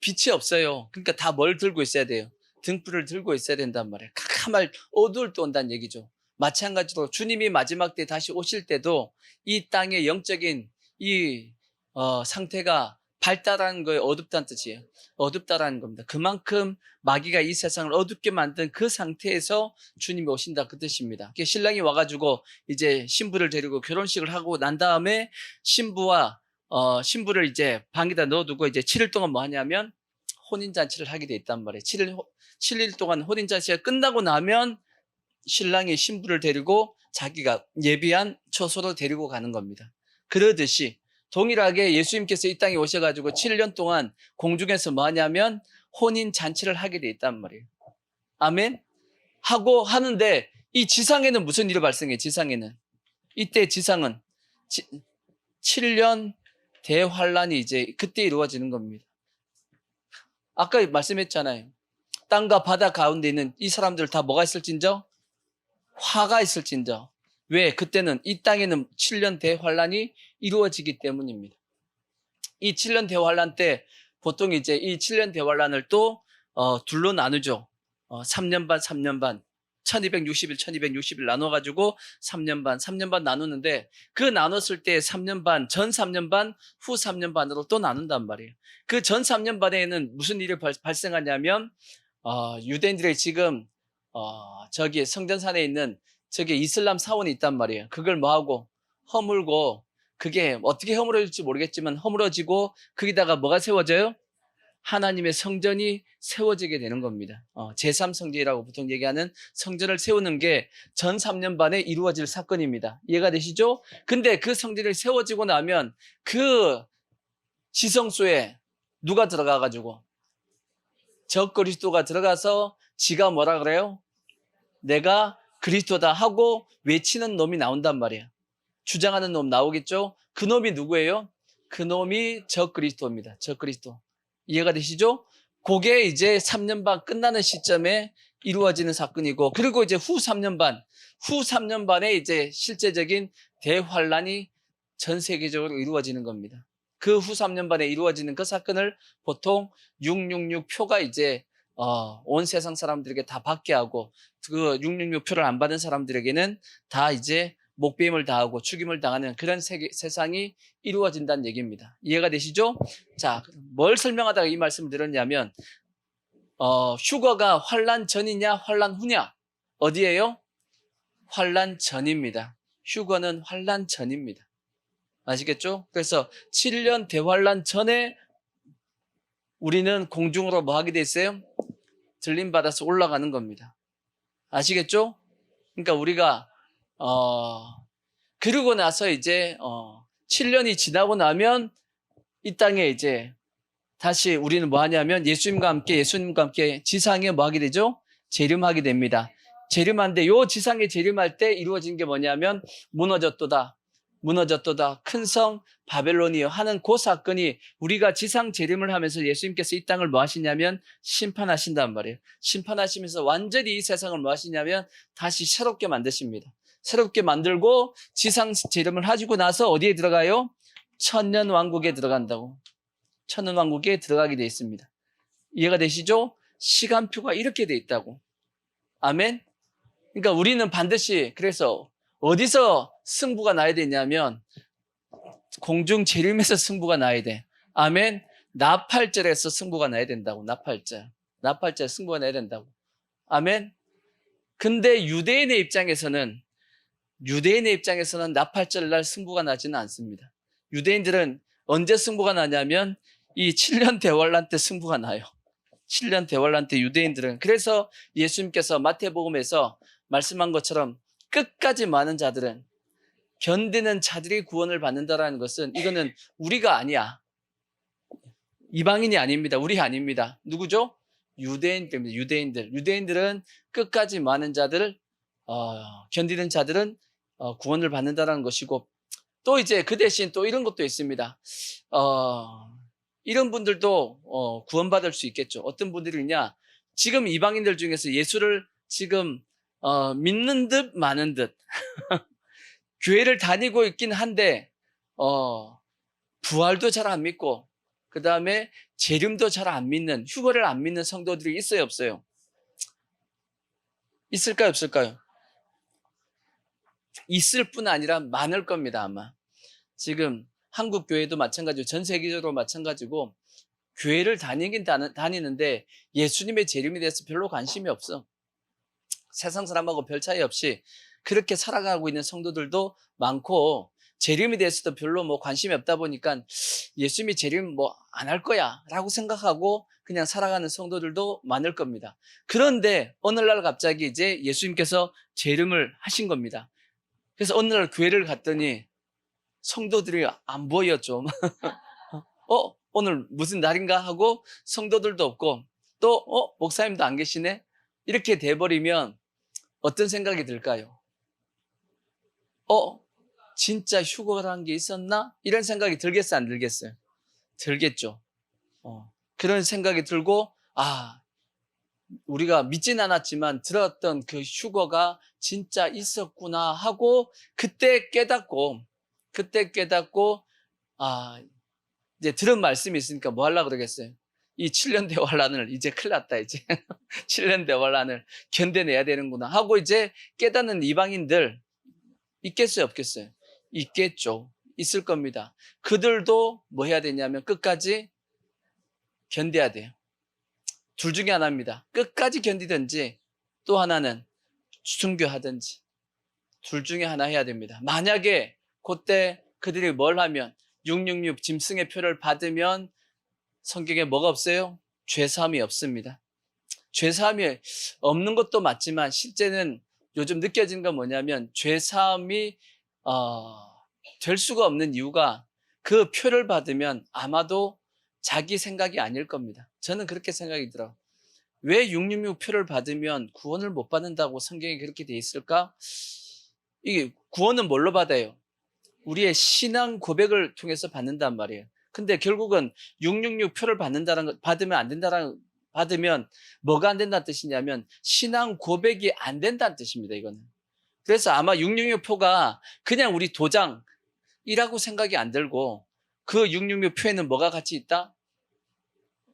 빛이 없어요. 그러니까 다 뭘 들고 있어야 돼요? 등불을 들고 있어야 된단 말이에요. 캄캄할 어두울 때 온다는 얘기죠. 마찬가지로 주님이 마지막 때 다시 오실 때도 이 땅의 영적인 이 상태가 밝다라는 거에 어둡다는 뜻이에요. 어둡다라는 겁니다. 그만큼 마귀가 이 세상을 어둡게 만든 그 상태에서 주님이 오신다 그 뜻입니다. 신랑이 와가지고 이제 신부를 데리고 결혼식을 하고 난 다음에 신부를 이제 방에다 넣어두고 이제 7일 동안 뭐 하냐면 혼인잔치를 하게 돼 있단 말이에요. 7일 동안 혼인잔치가 끝나고 나면 신랑이 신부를 데리고 자기가 예비한 처소로 데리고 가는 겁니다. 그러듯이 동일하게 예수님께서 이 땅에 오셔가지고 7년 동안 공중에서 뭐 하냐면 혼인잔치를 하게 돼 있단 말이에요. 아멘? 하는데 이 지상에는 무슨 일이 발생해? 지상에는. 이때 지상은 7년 대환란이 이제 그때 이루어지는 겁니다. 아까 말씀했잖아요. 땅과 바다 가운데 있는 이 사람들 다 뭐가 있을진저? 화가 있을진저. 왜? 그때는 이 땅에는 7년 대환란이 이루어지기 때문입니다. 이 7년 대환란 때 보통 이제 이 7년 대환란을 또 둘로 나누죠. 3년 반, 3년 반. 1260일, 1260일 나눠가지고 3년 반 나누는데 그 나눴을 때 3년 반, 전 3년 반, 후 3년 반으로 또 나눈단 말이에요. 그 전 3년 반에는 무슨 일이 발생하냐면 유대인들이 지금 저기 성전산에 있는 저기 이슬람 사원이 있단 말이에요. 그걸 뭐하고 허물고 그게 어떻게 허물어질지 모르겠지만 허물어지고 거기다가 뭐가 세워져요? 하나님의 성전이 세워지게 되는 겁니다. 제3성전이라고 보통 얘기하는 성전을 세우는 게 전 3년 반에 이루어질 사건입니다. 이해가 되시죠? 근데 그 성전이 세워지고 나면 그 지성소에 누가 들어가가지고 적그리스도가 들어가서 지가 뭐라 그래요? 내가 그리스도다 하고 외치는 놈이 나온단 말이에요. 주장하는 놈 나오겠죠? 그 놈이 누구예요? 그 놈이 적그리스도입니다. 적그리스도. 이해가 되시죠? 그게 이제 3년 반 끝나는 시점에 이루어지는 사건이고, 그리고 이제 후 3년 반에 이제 실제적인 대환란이 전 세계적으로 이루어지는 겁니다. 그 후 3년 반에 이루어지는 그 사건을 보통 666 표가 이제 온 세상 사람들에게 다 받게 하고, 그 666 표를 안 받은 사람들에게는 다 이제 목배임을 당하고 죽임을 당하는 그런 세상이 이루어진다는 얘기입니다. 이해가 되시죠? 자, 뭘 설명하다가 이 말씀을 드렸냐면 휴거가 환란 전이냐 환란 후냐? 어디예요? 환란 전입니다. 휴거는 환란 전입니다. 아시겠죠? 그래서 7년 대환란 전에 우리는 공중으로 뭐 하게 돼 있어요? 들림받아서 올라가는 겁니다. 아시겠죠? 그러니까 우리가 그러고 나서 이제 7년이 지나고 나면 이 땅에 이제 다시 우리는 뭐 하냐면 예수님과 함께 지상에 뭐 하게 되죠? 재림하게 됩니다. 재림하는데 요 지상에 재림할 때 이루어진 게 뭐냐면 무너졌도다 큰 성 바벨론이요 하는 그 사건이 우리가 지상 재림을 하면서 예수님께서 이 땅을 뭐 하시냐면 심판하신단 말이에요. 심판하시면서 완전히 이 세상을 뭐 하시냐면 다시 새롭게 만드십니다. 새롭게 만들고 지상 재림을 하시고 나서 어디에 들어가요? 천년 왕국에 들어간다고. 천년 왕국에 들어가게 돼 있습니다. 이해가 되시죠? 시간표가 이렇게 돼 있다고. 아멘. 그러니까 우리는 반드시 그래서 어디서 승부가 나야 되냐면 공중 재림에서 승부가 나야 돼. 아멘. 나팔절에서 승부가 나야 된다고. 나팔절 승부가 나야 된다고. 아멘. 근데 유대인의 입장에서는 나팔절 날 승부가 나지는 않습니다. 유대인들은 언제 승부가 나냐면 이 7년 대환란 때 승부가 나요. 7년 대환란 때 유대인들은. 그래서 예수님께서 마태복음에서 말씀한 것처럼 끝까지 많은 자들은, 견디는 자들이 구원을 받는다라는 것은 이거는 우리가 아니야. 이방인이 아닙니다. 우리 아닙니다. 누구죠? 유대인들입니다. 유대인들은 끝까지 많은 자들을 견디는 자들은 구원을 받는다라는 것이고, 또 이제 그 대신 또 이런 것도 있습니다. 이런 분들도 구원받을 수 있겠죠. 어떤 분들이냐? 지금 이방인들 중에서 예수를 지금 믿는 듯 마는 듯 교회를 다니고 있긴 한데 부활도 잘 안 믿고 그 다음에 재림도 잘 안 믿는, 휴거를 안 믿는 성도들이 있어요, 없어요? 있을까요, 없을까요? 있을 뿐 아니라 많을 겁니다. 아마 지금 한국 교회도 마찬가지고 전 세계적으로 마찬가지고 교회를 다니긴 다니는데 예수님의 재림에 대해서 별로 관심이 없어. 세상 사람하고 별 차이 없이 그렇게 살아가고 있는 성도들도 많고, 재림에 대해서도 별로 뭐 관심이 없다 보니까 예수님이 재림 뭐 안 할 거야 라고 생각하고 그냥 살아가는 성도들도 많을 겁니다. 그런데 어느 날 갑자기 이제 예수님께서 재림을 하신 겁니다. 그래서 어느 날 교회를 갔더니 성도들이 안 보여 좀. 오늘 무슨 날인가 하고 성도들도 없고 또 목사님도 안 계시네? 이렇게 돼버리면 어떤 생각이 들까요? 진짜 휴거라는 게 있었나? 이런 생각이 들겠어요, 안 들겠어요? 들겠죠. 그런 생각이 들고, 우리가 믿진 않았지만 들었던 그 휴거가 진짜 있었구나 하고 그때 깨닫고 이제 들은 말씀이 있으니까 뭐 하려고 그러겠어요? 이 7년 대환란을 이제 큰일 났다 이제 7년 대환란을 견뎌내야 되는구나 하고 이제 깨닫는 이방인들 있겠어요, 없겠어요? 있겠죠. 있을 겁니다. 그들도 뭐 해야 되냐면 끝까지 견뎌야 돼요. 둘 중에 하나입니다. 끝까지 견디든지 또 하나는 순교하든지 둘 중에 하나 해야 됩니다. 만약에 그때 그들이 뭘 하면 666 짐승의 표를 받으면 성경에 뭐가 없어요? 죄사함이 없습니다. 죄사함이 없는 것도 맞지만 실제는 요즘 느껴지는 건 뭐냐면 죄사함이 될 수가 없는 이유가 그 표를 받으면 아마도 자기 생각이 아닐 겁니다. 저는 그렇게 생각이 들어요. 왜 666 표를 받으면 구원을 못 받는다고 성경에 그렇게 돼 있을까? 이게 구원은 뭘로 받아요? 우리의 신앙 고백을 통해서 받는단 말이에요. 근데 결국은 666 표를 받으면 안 된다는, 받으면 뭐가 안 된다는 뜻이냐면 신앙 고백이 안 된다는 뜻입니다, 이거는. 그래서 아마 666 표가 그냥 우리 도장이라고 생각이 안 들고 그 666 표에는 뭐가 같이 있다?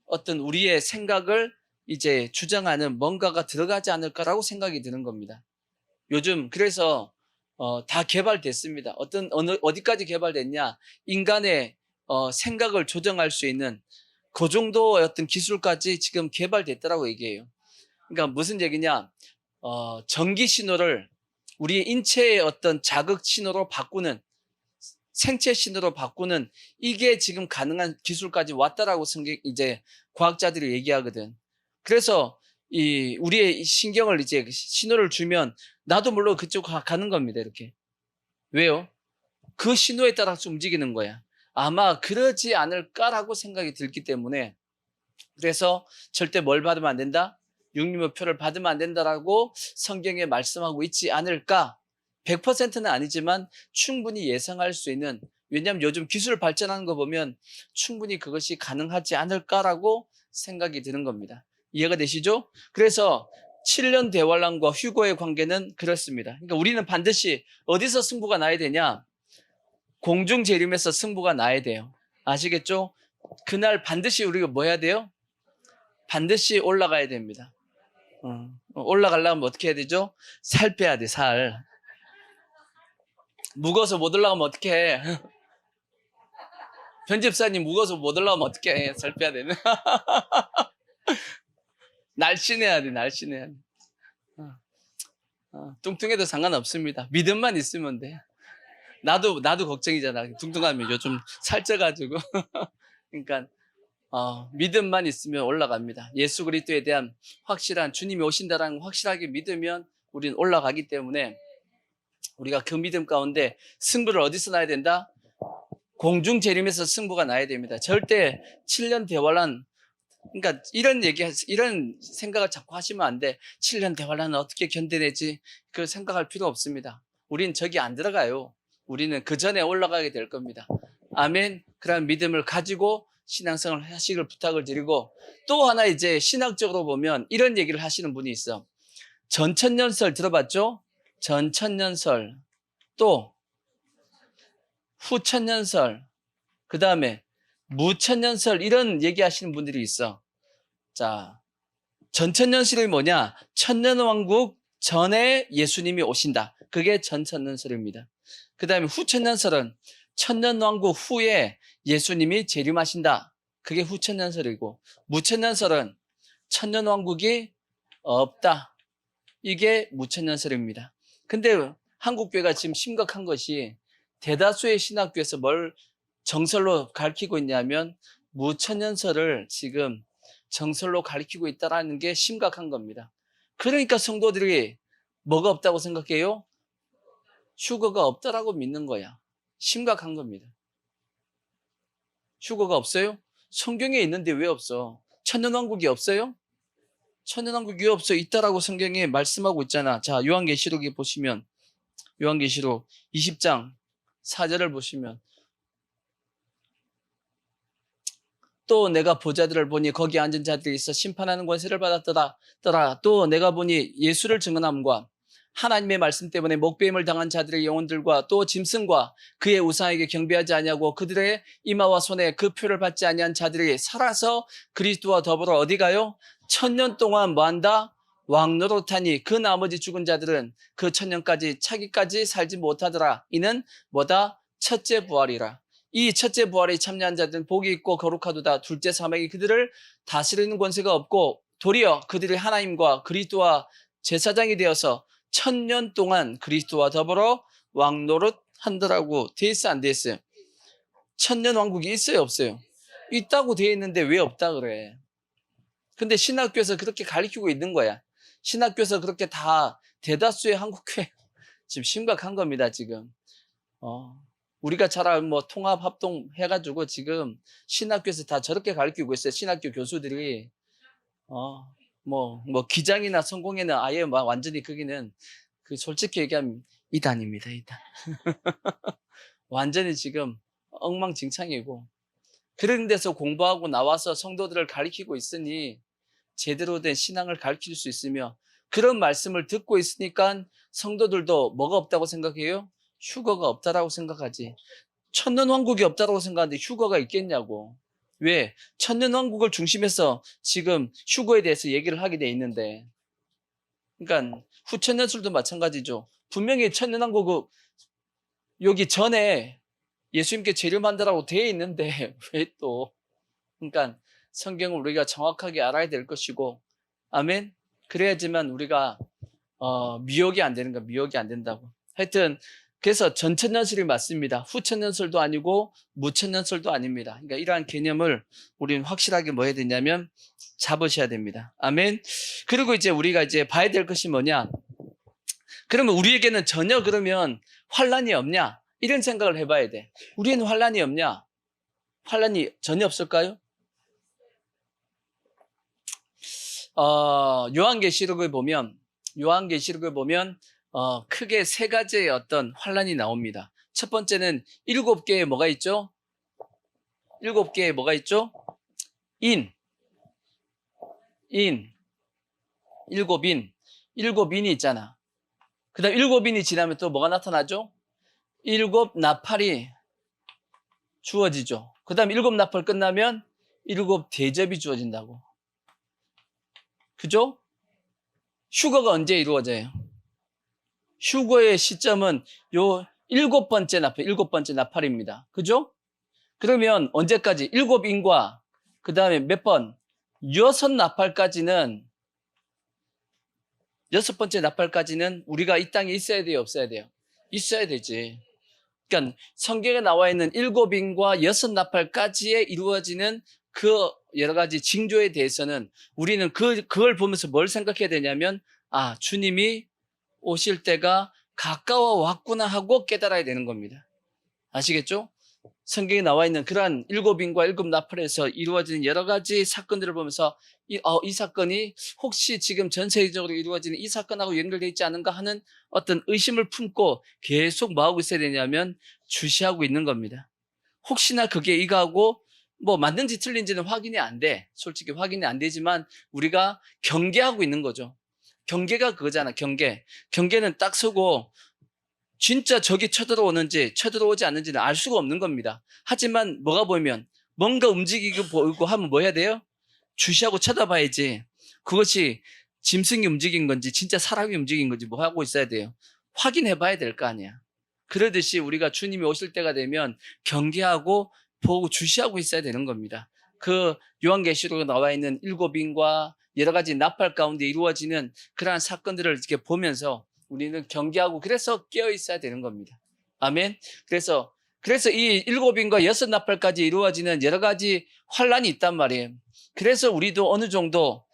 어떤 우리의 생각을 이제 주장하는 뭔가가 들어가지 않을까라고 생각이 드는 겁니다. 요즘 그래서 다 개발됐습니다. 어디까지 개발됐냐? 인간의 생각을 조정할 수 있는 그 정도의 어떤 기술까지 지금 개발됐다라고 얘기해요. 그러니까 무슨 얘기냐? 전기 신호를 우리 인체의 어떤 자극 신호로 바꾸는, 생체 신호로 바꾸는, 이게 지금 가능한 기술까지 왔다라고 이제 과학자들이 얘기하거든. 그래서 우리의 신경을 이제 신호를 주면 나도 물론 그쪽 가는 겁니다, 이렇게. 왜요? 그 신호에 따라서 움직이는 거야. 아마 그러지 않을까라고 생각이 들기 때문에, 그래서 절대 뭘 받으면 안 된다? 666 표를 받으면 안 된다라고 성경에 말씀하고 있지 않을까? 100%는 아니지만 충분히 예상할 수 있는, 왜냐하면 요즘 기술 발전하는 거 보면 충분히 그것이 가능하지 않을까라고 생각이 드는 겁니다. 이해가 되시죠? 그래서 7년 대환란과 휴거의 관계는 그렇습니다. 그러니까 우리는 반드시 어디서 승부가 나야 되냐? 공중 재림에서 승부가 나야 돼요. 아시겠죠? 그날 반드시 우리가 뭐 해야 돼요? 반드시 올라가야 됩니다. 올라가려면 어떻게 해야 되죠? 살 빼야 돼, 살. 무거워서 못 올라가면 어떻게 해? 편집사님 무거워서 못 올라가면 어떻게 해? 살 빼야 되네. 날씬해야 돼, 날씬해야 돼. 뚱뚱해도 상관없습니다. 믿음만 있으면 돼. 나도 걱정이잖아. 뚱뚱하면 요즘 살쪄가지고. 그러니까 믿음만 있으면 올라갑니다. 예수 그리스도에 대한 확실한, 주님이 오신다라는 걸 확실하게 믿으면 우리는 올라가기 때문에 우리가 그 믿음 가운데 승부를 어디서 나야 된다? 공중 재림에서 승부가 나야 됩니다. 절대 7년 대환란, 그러니까 이런 생각을 자꾸 하시면 안 돼. 7년 대환란은 어떻게 견뎌내지? 그 생각할 필요 없습니다. 우린 저기 안 들어가요. 우리는 그 전에 올라가게 될 겁니다. 아멘. 그런 믿음을 가지고 신앙생활을 하시길 부탁을 드리고, 또 하나 이제 신학적으로 보면 이런 얘기를 하시는 분이 있어. 전천년설 들어봤죠? 전천년설, 또 후천년설, 그 다음에 무천년설, 이런 얘기하시는 분들이 있어. 자, 전천년설이 뭐냐? 천년왕국 전에 예수님이 오신다. 그게 전천년설입니다. 그 다음에 후천년설은 천년왕국 후에 예수님이 재림하신다. 그게 후천년설이고, 무천년설은 천년왕국이 없다. 이게 무천년설입니다. 근데 한국교회가 지금 심각한 것이 대다수의 신학교에서 뭘 정설로 가르치고 있냐면 무천년설을 지금 정설로 가르치고 있다는 게 심각한 겁니다. 그러니까 성도들이 뭐가 없다고 생각해요? 휴거가 없다라고 믿는 거야. 심각한 겁니다. 휴거가 없어요? 성경에 있는데 왜 없어? 천년왕국이 없어요? 천년왕국이 없어. 있다라고 성경에 말씀하고 있잖아. 자, 요한계시록에 보시면, 요한계시록 20장 4절을 보시면, 또 내가 보자들을 보니 거기 앉은 자들이 있어 심판하는 권세를 받았더라. 또 내가 보니 예수를 증언함과 하나님의 말씀 때문에 목배임을 당한 자들의 영혼들과 또 짐승과 그의 우상에게 경배하지 아니하고 그들의 이마와 손에 그 표를 받지 아니한 자들이 살아서 그리스도와 더불어 어디 가요? 천년 동안 뭐한다? 왕노릇하니 그 나머지 죽은 자들은 그 천년까지 차기까지 살지 못하더라. 이는 뭐다? 첫째 부활이라. 이 첫째 부활에 참여한 자들은 복이 있고 거룩하도다. 둘째 사막이 그들을 다스리는 권세가 없고 도리어 그들이 하나님과 그리스도와 제사장이 되어서 천년 동안 그리스도와 더불어 왕노릇 한다라고 돼 있어, 안 돼 있어요? 천년 왕국이 있어요, 없어요? 있다고 돼 있는데 왜 없다 그래? 근데 신학교에서 그렇게 가르치고 있는 거야. 신학교에서 그렇게 다 대다수의 한국교회 지금 심각한 겁니다, 지금. 우리가 잘 알고 뭐 통합 합동 해가지고 지금 신학교에서 다 저렇게 가르치고 있어요. 신학교 교수들이 뭐 기장이나 성공회는 아예 막 완전히 거기는 그 솔직히 얘기하면 이단입니다, 이단. 완전히 지금 엉망진창이고 그런 데서 공부하고 나와서 성도들을 가르치고 있으니 제대로 된 신앙을 가르칠 수 있으며 그런 말씀을 듣고 있으니까 성도들도 뭐가 없다고 생각해요? 휴거가 없다라고 생각하지. 천년왕국이 없다라고 생각하는데 휴거가 있겠냐고. 왜? 천년왕국을 중심해서 지금 휴거에 대해서 얘기를 하게 돼 있는데 그러니까 후천년술도 마찬가지죠. 분명히 천년왕국 여기 전에 예수님께 재림한다라고 되어 있는데 왜 또 그러니까 성경을 우리가 정확하게 알아야 될 것이고 아멘. 그래야지만 우리가 미혹이 안 되는 거 미혹이 안 된다고. 하여튼 그래서 전천년설이 맞습니다. 후천년설도 아니고 무천년설도 아닙니다. 그러니까 이러한 개념을 우리는 확실하게 뭐 해야 되냐면 잡으셔야 됩니다. 아멘. 그리고 이제 우리가 이제 봐야 될 것이 뭐냐? 그러면 우리에게는 전혀 그러면 환란이 없냐? 이런 생각을 해봐야 돼. 우리는 환란이 없냐? 환란이 전혀 없을까요? 요한계시록을 보면 크게 세 가지의 어떤 환란이 나옵니다. 첫 번째는 7개의 뭐가 있죠? 7개의 뭐가 있죠? 일곱 인이 있잖아. 그 다음 7인이 지나면 또 뭐가 나타나죠? 7 나팔이 주어지죠. 그 다음 7 나팔 끝나면 7 대접이 주어진다고. 그죠? 휴거가 언제 이루어져요? 휴거의 시점은 요 7번째 나팔입니다. 그죠? 그러면 언제까지? 7인과 그 다음에 몇 번? 6나팔까지는 6번째 나팔까지는 우리가 이 땅에 있어야 돼요? 없어야 돼요? 있어야 되지. 그러니까 성경에 나와 있는 7인과 6나팔까지에 이루어지는 그 여러 가지 징조에 대해서는 우리는 그걸 보면서 뭘 생각해야 되냐면 주님이 오실 때가 가까워 왔구나 하고 깨달아야 되는 겁니다. 아시겠죠? 성경에 나와 있는 그러한 7인과 7나팔에서 이루어지는 여러 가지 사건들을 보면서 이 사건이 혹시 지금 전 세계적으로 이루어지는 이 사건하고 연결되어 있지 않은가 하는 어떤 의심을 품고 계속 뭐하고 있어야 되냐면 주시하고 있는 겁니다. 혹시나 그게 이거하고 뭐 맞는지 틀린지는 확인이 안 돼. 솔직히 확인이 안 되지만 우리가 경계하고 있는 거죠. 경계가 그거잖아. 경계는 딱 서고 진짜 적이 쳐들어오는지 쳐들어오지 않는지는 알 수가 없는 겁니다. 하지만 뭐가 보이면 뭔가 움직이고 보이고 하면 뭐 해야 돼요? 주시하고 쳐다봐야지. 그것이 짐승이 움직인 건지 진짜 사람이 움직인 건지 뭐 하고 있어야 돼요? 확인해 봐야 될 거 아니야. 그러듯이 우리가 주님이 오실 때가 되면 경계하고 보고 주시하고 있어야 되는 겁니다. 그 요한계시록에 나와 있는 7인과 여러 가지 나팔 가운데 이루어지는 그러한 사건들을 이렇게 보면서 우리는 경계하고 그래서 깨어 있어야 되는 겁니다. 아멘. 그래서 이 7인과 6나팔까지 이루어지는 여러 가지 환란이 있단 말이에요. 그래서 우리도 어느 정도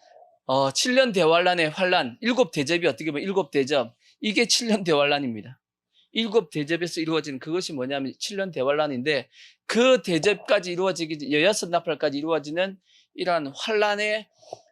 7년 대환란의 환란, 7대접이 어떻게 보면 7대접, 이게 7년 대환란입니다. 7대접에서 이루어지는 그것이 뭐냐면 7년 대환란인데 그 대접까지 이루어지기 6나팔까지 이루어지는 이러한 환란의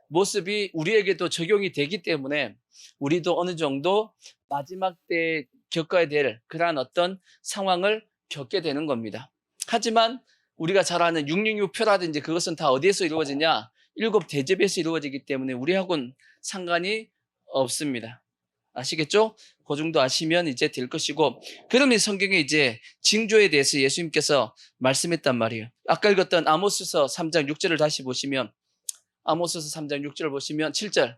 모습이 우리에게도 적용이 되기 때문에 우리도 어느 정도 마지막 때에 겪어야 될 그러한 어떤 상황을 겪게 되는 겁니다. 하지만 우리가 잘 아는 666표라든지 그것은 다 어디에서 이루어지냐? 7대접에서 이루어지기 때문에 우리하고는 상관이 없습니다. 아시겠죠? 그 정도 아시면 이제 될 것이고, 그러면 성경에 이제 징조에 대해서 예수님께서 말씀했단 말이에요. 아까 읽었던 아모스서 3장 6절을 다시 보시면, 아모스서 3장 6절을 보시면 7절.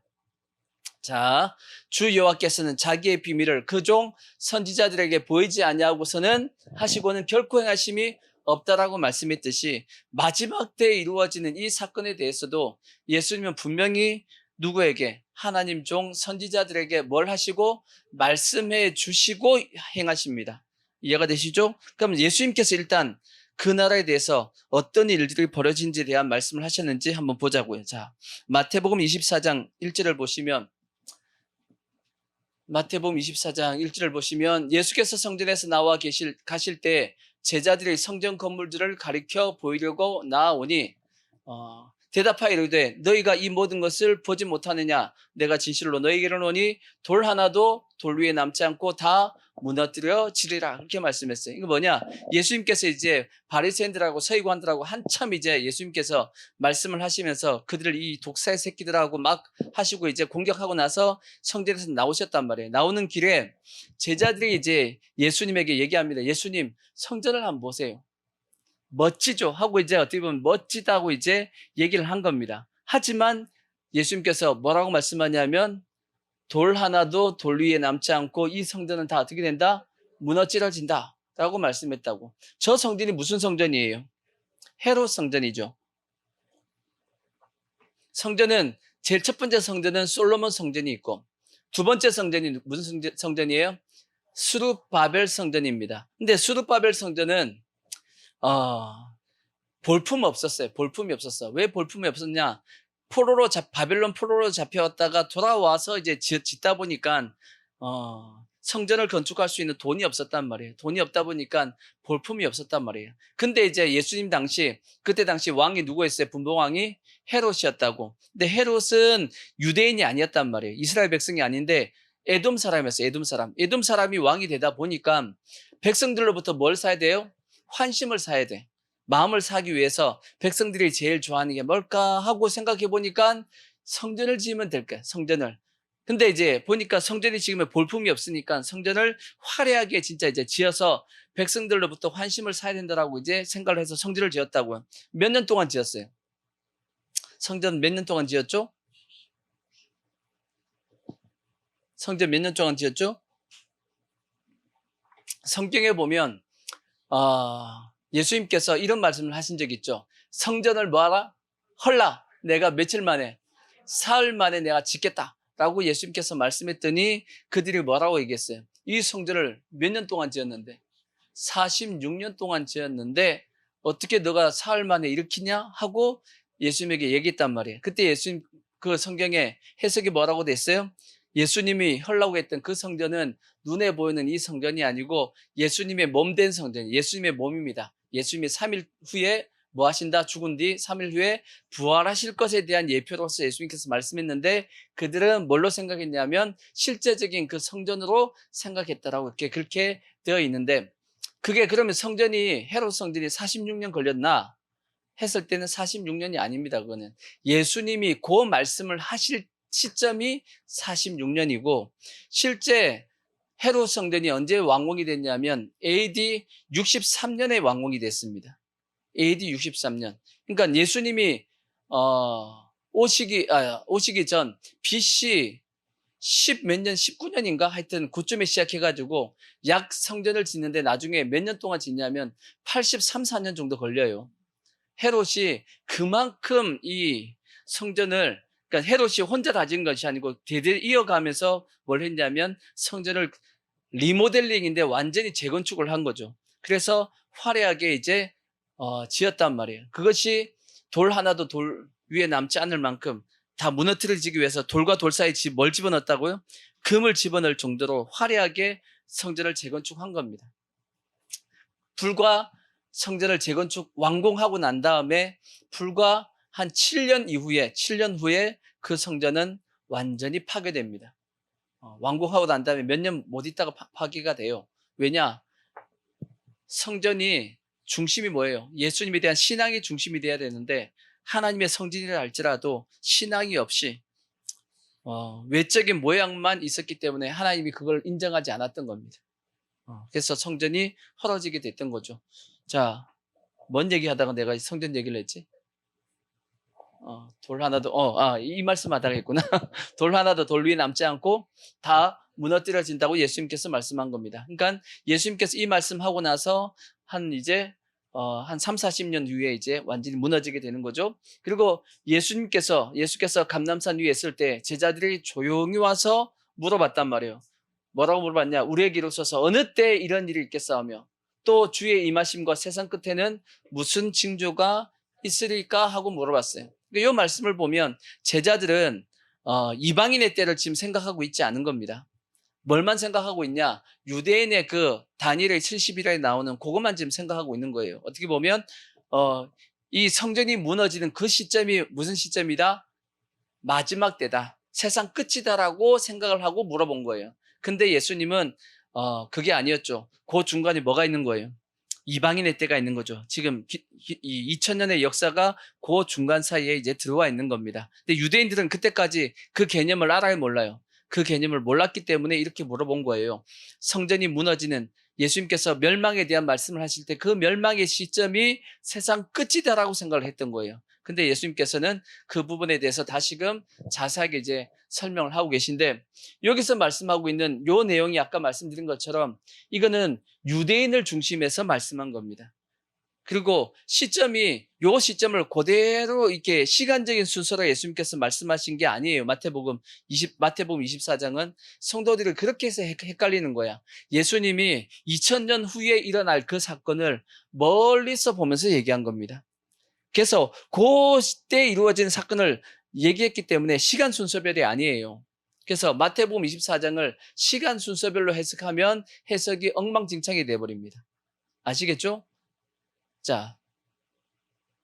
자, 주 여호와께서는 자기의 비밀을 그 종 선지자들에게 보이지 아니하고서는 하시고는 결코 행하심이 없다라고 말씀했듯이 마지막 때에 이루어지는 이 사건에 대해서도 예수님은 분명히 누구에게? 하나님 종 선지자들에게 뭘 하시고 말씀해 주시고 행하십니다. 이해가 되시죠? 그럼 예수님께서 일단 그 나라에 대해서 어떤 일들이 벌어진지에 대한 말씀을 하셨는지 한번 보자고요. 자, 마태복음 24장 1절을 보시면 마태복음 24장 1절을 보시면 예수께서 성전에서 나와 가실 때 제자들이 성전 건물들을 가리켜 보이려고 나아오니 대답하여 이르되 너희가 이 모든 것을 보지 못하느냐 내가 진실로 너희에게 이르노니 돌 하나도 돌 위에 남지 않고 다 무너뜨려지리라 그렇게 말씀했어요. 이거 뭐냐? 예수님께서 이제 바리새인들하고 서기관들하고 한참 이제 예수님께서 말씀을 하시면서 그들을 이 독사의 새끼들하고 막 하시고 이제 공격하고 나서 성전에서 나오셨단 말이에요. 나오는 길에 제자들이 이제 예수님에게 얘기합니다. 예수님 성전을 한번 보세요. 멋지죠? 하고 이제 어떻게 보면 멋지다고 이제 얘기를 한 겁니다. 하지만 예수님께서 뭐라고 말씀하냐면 돌 하나도 돌 위에 남지 않고 이 성전은 다 어떻게 된다? 무너뜨려진다 라고 말씀했다고. 저 성전이 무슨 성전이에요? 헤롯 성전이죠. 성전은 제일 첫 번째 성전은 솔로몬 성전이 있고 두 번째 성전이 무슨 성전이에요? 수룹바벨 성전입니다. 근데 수룹바벨 성전은 볼품 없었어요. 볼품이 없었어. 왜 볼품이 없었냐? 바벨론 포로로 잡혀왔다가 돌아와서 이제 짓다 보니까, 성전을 건축할 수 있는 돈이 없었단 말이에요. 돈이 없다 보니까 볼품이 없었단 말이에요. 근데 이제 예수님 그때 당시 왕이 누구였어요? 분봉왕이 헤롯이었다고. 근데 헤롯은 유대인이 아니었단 말이에요. 이스라엘 백성이 아닌데, 에돔 사람이었어요. 에돔 사람. 에돔 사람이 왕이 되다 보니까 백성들로부터 뭘 사야 돼요? 환심을 사야 돼. 마음을 사기 위해서 백성들이 제일 좋아하는 게 뭘까 하고 생각해 보니까 성전을 지으면 될까? 성전을. 근데 이제 보니까 성전이 지금은 볼품이 없으니까 성전을 화려하게 진짜 이제 지어서 백성들로부터 환심을 사야 된다라고 이제 생각을 해서 성전을 지었다고요. 몇 년 동안 지었어요? 성전 몇 년 동안 지었죠? 성전 몇 년 동안 지었죠? 성경에 보면 예수님께서 이런 말씀을 하신 적이 있죠. 성전을 뭐하라? 헐라. 내가 며칠 만에? 사흘 만에 내가 짓겠다. 라고 예수님께서 말씀했더니 그들이 뭐라고 얘기했어요? 이 성전을 몇 년 동안 지었는데? 46년 동안 지었는데 어떻게 너가 사흘 만에 일으키냐? 하고 예수님에게 얘기했단 말이에요. 그때 예수님 그 성경에 해석이 뭐라고 됐어요? 예수님이 하려고 했던 그 성전은 눈에 보이는 이 성전이 아니고 예수님의 몸된 성전, 예수님의 몸입니다. 예수님이 3일 후에 뭐 하신다? 죽은 뒤 3일 후에 부활하실 것에 대한 예표로서 예수님께서 말씀했는데 그들은 뭘로 생각했냐면 실제적인 그 성전으로 생각했다라고 그렇게 되어 있는데 그게 그러면 헤롯 성전이 46년 걸렸나? 했을 때는 46년이 아닙니다. 그거는 예수님이 그 말씀을 하실 시점이 46년이고 실제 헤롯 성전이 언제 왕궁이 됐냐면 AD 63년에 왕궁이 됐습니다. AD 63년. 그러니까 예수님이 오시기 전 BC 10 몇 년, 19년인가 하여튼 그쯤에 시작해가지고 약 성전을 짓는데 나중에 몇 년 동안 짓냐면 83, 4년 정도 걸려요. 헤롯이 그만큼 이 성전을 그러니까 헤롯이 혼자 다진 것이 아니고 대대 이어가면서 뭘 했냐면 성전을 리모델링인데 완전히 재건축을 한 거죠. 그래서 화려하게 이제 지었단 말이에요. 그것이 돌 하나도 돌 위에 남지 않을 만큼 다 무너뜨려지기 위해서 돌과 돌 사이에 뭘 집어넣었다고요? 금을 집어넣을 정도로 화려하게 성전을 재건축한 겁니다. 불과 성전을 완공하고 난 다음에 불과 한 7년 후에 그 성전은 완전히 파괴됩니다. 완공하고 난 다음에 몇 년 못 있다가 파괴가 돼요. 왜냐? 성전이 중심이 뭐예요? 예수님에 대한 신앙이 중심이 돼야 되는데 하나님의 성전이라 할지라도 신앙이 없이 외적인 모양만 있었기 때문에 하나님이 그걸 인정하지 않았던 겁니다. 그래서 성전이 헐어지게 됐던 거죠. 자, 뭔 얘기하다가 내가 성전 얘기를 했지? 돌 하나도 이 말씀 하다가 했구나. 돌 하나도 돌 위에 남지 않고 다 무너뜨려진다고 예수님께서 말씀한 겁니다. 그러니까 예수님께서 이 말씀하고 나서 한 3, 40년 후에 이제 완전히 무너지게 되는 거죠. 그리고 예수께서 감람산 위에 있을 때 제자들이 조용히 와서 물어봤단 말이에요. 뭐라고 물어봤냐? 우리에게 이르소서 어느 때 이런 일이 있겠사오며 또 주의 임하심과 세상 끝에는 무슨 징조가 있으리까 하고 물어봤어요. 이 말씀을 보면 제자들은 이방인의 때를 지금 생각하고 있지 않은 겁니다. 뭘만 생각하고 있냐? 유대인의 그 다니엘의 70일에 나오는 그것만 지금 생각하고 있는 거예요. 어떻게 보면 이 성전이 무너지는 그 시점이 무슨 시점이다? 마지막 때다. 세상 끝이다라고 생각을 하고 물어본 거예요. 근데 예수님은 그게 아니었죠. 그 중간에 뭐가 있는 거예요? 이방인의 때가 있는 거죠. 지금 2000년의 역사가 그 중간 사이에 이제 들어와 있는 겁니다. 근데 유대인들은 그때까지 그 개념을 알아요, 몰라요? 그 개념을 몰랐기 때문에 이렇게 물어본 거예요. 성전이 무너지는 예수님께서 멸망에 대한 말씀을 하실 때 그 멸망의 시점이 세상 끝이다라고 생각을 했던 거예요. 근데 예수님께서는 그 부분에 대해서 다시금 자세하게 이제 설명을 하고 계신데 여기서 말씀하고 있는 요 내용이 아까 말씀드린 것처럼 이거는 유대인을 중심해서 말씀한 겁니다. 그리고 요 시점을 그대로 이렇게 시간적인 순서로 예수님께서 말씀하신 게 아니에요. 마태복음 24장은 성도들이 그렇게 해서 헷갈리는 거야. 예수님이 2000년 후에 일어날 그 사건을 멀리서 보면서 얘기한 겁니다. 그래서 그때 이루어진 사건을 얘기했기 때문에 시간 순서별이 아니에요. 그래서 마태복음 24장을 시간 순서별로 해석하면 해석이 엉망진창이 돼버립니다. 아시겠죠? 자,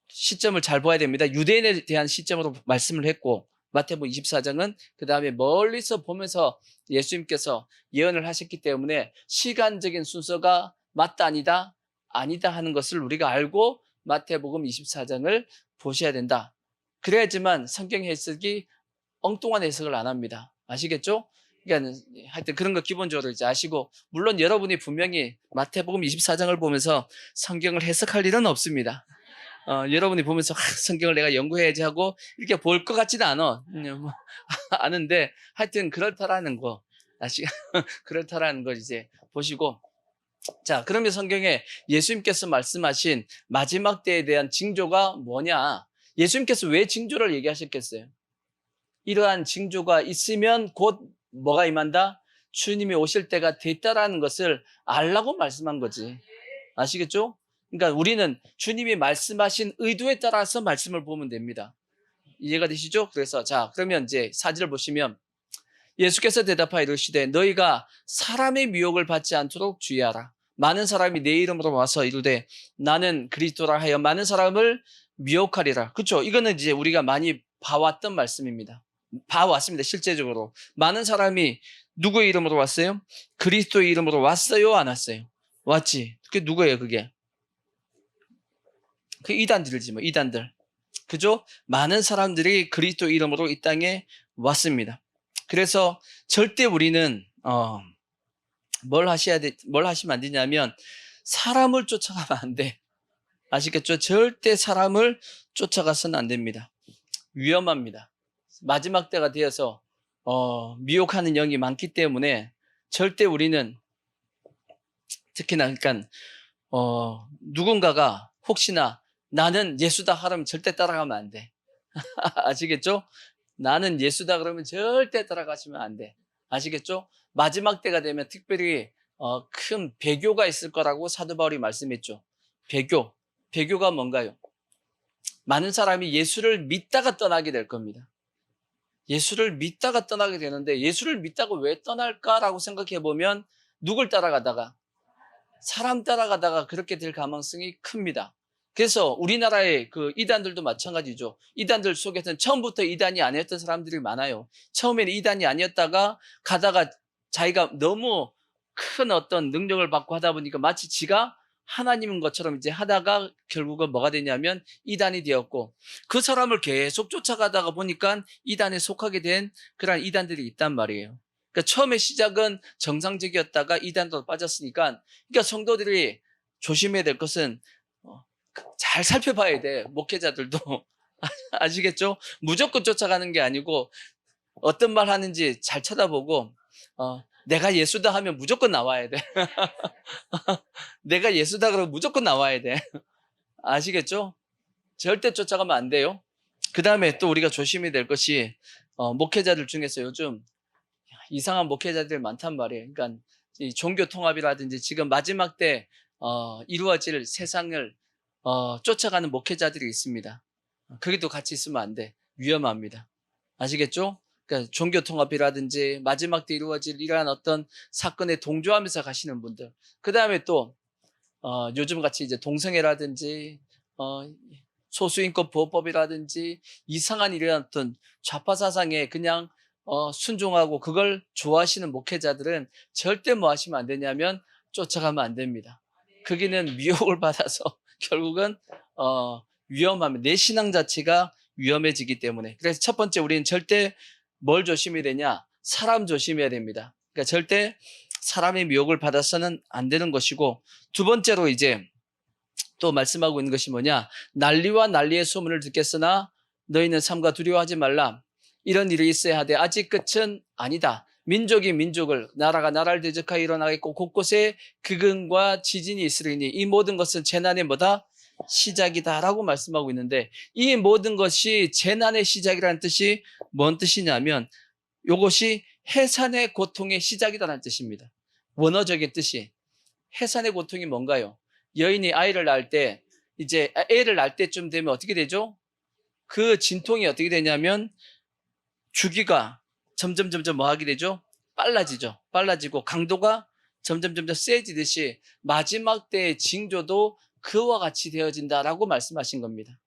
시점을 잘 봐야 됩니다. 유대인에 대한 시점으로 말씀을 했고 마태복음 24장은 그 다음에 멀리서 보면서 예수님께서 예언을 하셨기 때문에 시간적인 순서가 맞다 아니다 아니다 하는 것을 우리가 알고 마태복음 24장을 보셔야 된다. 그래야지만 성경 해석이 엉뚱한 해석을 안 합니다. 아시겠죠? 그러니까 하여튼 그런 거 기본적으로 이제 아시고 물론 여러분이 분명히 마태복음 24장을 보면서 성경을 해석할 일은 없습니다. 여러분이 보면서 성경을 내가 연구해야지 하고 이렇게 볼 것 같지는 않아. 아는데 하여튼 그렇다라는 거 그렇다라는 걸 이제 보시고 자 그러면 성경에 예수님께서 말씀하신 마지막 때에 대한 징조가 뭐냐? 예수님께서 왜 징조를 얘기하셨겠어요? 이러한 징조가 있으면 곧 뭐가 임한다? 주님이 오실 때가 됐다라는 것을 알라고 말씀한 거지. 아시겠죠? 그러니까 우리는 주님이 말씀하신 의도에 따라서 말씀을 보면 됩니다. 이해가 되시죠? 그래서 자 그러면 이제 4절 보시면 예수께서 대답하여 이르시되 너희가 사람의 미혹을 받지 않도록 주의하라. 많은 사람이 내 이름으로 와서 이르되 나는 그리스도라 하여 많은 사람을 미혹하리라. 그렇죠? 이거는 이제 우리가 많이 봐왔던 말씀입니다. 봐왔습니다. 실제적으로 많은 사람이 누구의 이름으로 왔어요? 그리스도의 이름으로 왔어요? 안 왔어요? 왔지. 그게 누구예요? 그게 그 이단들이지 뭐 이단들. 그죠? 많은 사람들이 그리스도 이름으로 이 땅에 왔습니다. 그래서 절대 우리는 뭘 하시면 안 되냐면 사람을 쫓아가면 안 돼. 아시겠죠? 절대 사람을 쫓아가서는 안 됩니다. 위험합니다. 마지막 때가 되어서 미혹하는 영이 많기 때문에 절대 우리는 특히나 그러니까 누군가가 혹시나 나는 예수다 하면 절대 따라가면 안 돼. 아시겠죠? 나는 예수다 그러면 절대 따라가시면 안 돼. 아시겠죠? 마지막 때가 되면 특별히 큰 배교가 있을 거라고 사도 바울이 말씀했죠. 배교가 뭔가요? 많은 사람이 예수를 믿다가 떠나게 될 겁니다. 예수를 믿다가 떠나게 되는데 예수를 믿다가 왜 떠날까라고 생각해 보면 누굴 따라가다가 사람 따라가다가 그렇게 될 가능성이 큽니다. 그래서 우리나라의 그 이단들도 마찬가지죠. 이단들 속에서는 처음부터 이단이 아니었던 사람들이 많아요. 처음에는 이단이 아니었다가 가다가 자기가 너무 큰 어떤 능력을 받고 하다 보니까 마치 지가 하나님인 것처럼 이제 하다가 결국은 뭐가 되냐면 이단이 되었고 그 사람을 계속 쫓아가다가 보니까 이단에 속하게 된 그런 이단들이 있단 말이에요. 그러니까 처음에 시작은 정상적이었다가 이단으로 빠졌으니까 그러니까 성도들이 조심해야 될 것은 잘 살펴봐야 돼. 목회자들도 아시겠죠? 무조건 쫓아가는 게 아니고 어떤 말 하는지 잘 쳐다보고 내가 예수다 하면 무조건 나와야 돼. 내가 예수다 그러면 무조건 나와야 돼. 아시겠죠? 절대 쫓아가면 안 돼요. 그 다음에 또 우리가 조심해야 될 것이 목회자들 중에서 요즘 이상한 목회자들이 많단 말이에요. 그러니까 이 종교 통합이라든지 지금 마지막 때 이루어질 세상을 쫓아가는 목회자들이 있습니다. 거기도 같이 있으면 안 돼. 위험합니다. 아시겠죠? 그러니까 종교 통합이라든지 마지막 때 이루어질 이러한 어떤 사건에 동조하면서 가시는 분들. 그 다음에 또 요즘 같이 이제 동성애라든지 소수인권 보호법이라든지 이상한 이런 어떤 좌파 사상에 그냥 순종하고 그걸 좋아하시는 목회자들은 절대 뭐 하시면 안 되냐면 쫓아가면 안 됩니다. 거기는 미혹을 받아서 결국은 위험하면 내 신앙 자체가 위험해지기 때문에. 그래서 첫 번째 우리는 절대 뭘 조심해야 되냐? 사람 조심해야 됩니다. 그러니까 절대 사람의 미혹을 받아서는 안 되는 것이고, 두 번째로 이제 또 말씀하고 있는 것이 뭐냐? 난리와 난리의 소문을 듣겠으나 너희는 삼가 두려워하지 말라. 이런 일이 있어야 하되 아직 끝은 아니다. 민족이 민족을, 나라가 나라를 대적하여 일어나겠고 곳곳에 기근과 지진이 있으리니 이 모든 것은 재난의 뭐다? 시작이다라고 말씀하고 있는데, 이 모든 것이 재난의 시작이라는 뜻이 뭔 뜻이냐면 이것이 해산의 고통의 시작이다라는 뜻입니다. 원어적인 뜻이. 해산의 고통이 뭔가요? 여인이 아이를 낳을 때, 이제 애를 낳을 때쯤 되면 어떻게 되죠? 그 진통이 어떻게 되냐면 주기가 점점 뭐 하게 되죠? 빨라지죠. 빨라지고 강도가 점점 세지듯이 마지막 때의 징조도 그와 같이 되어진다라고 말씀하신 겁니다.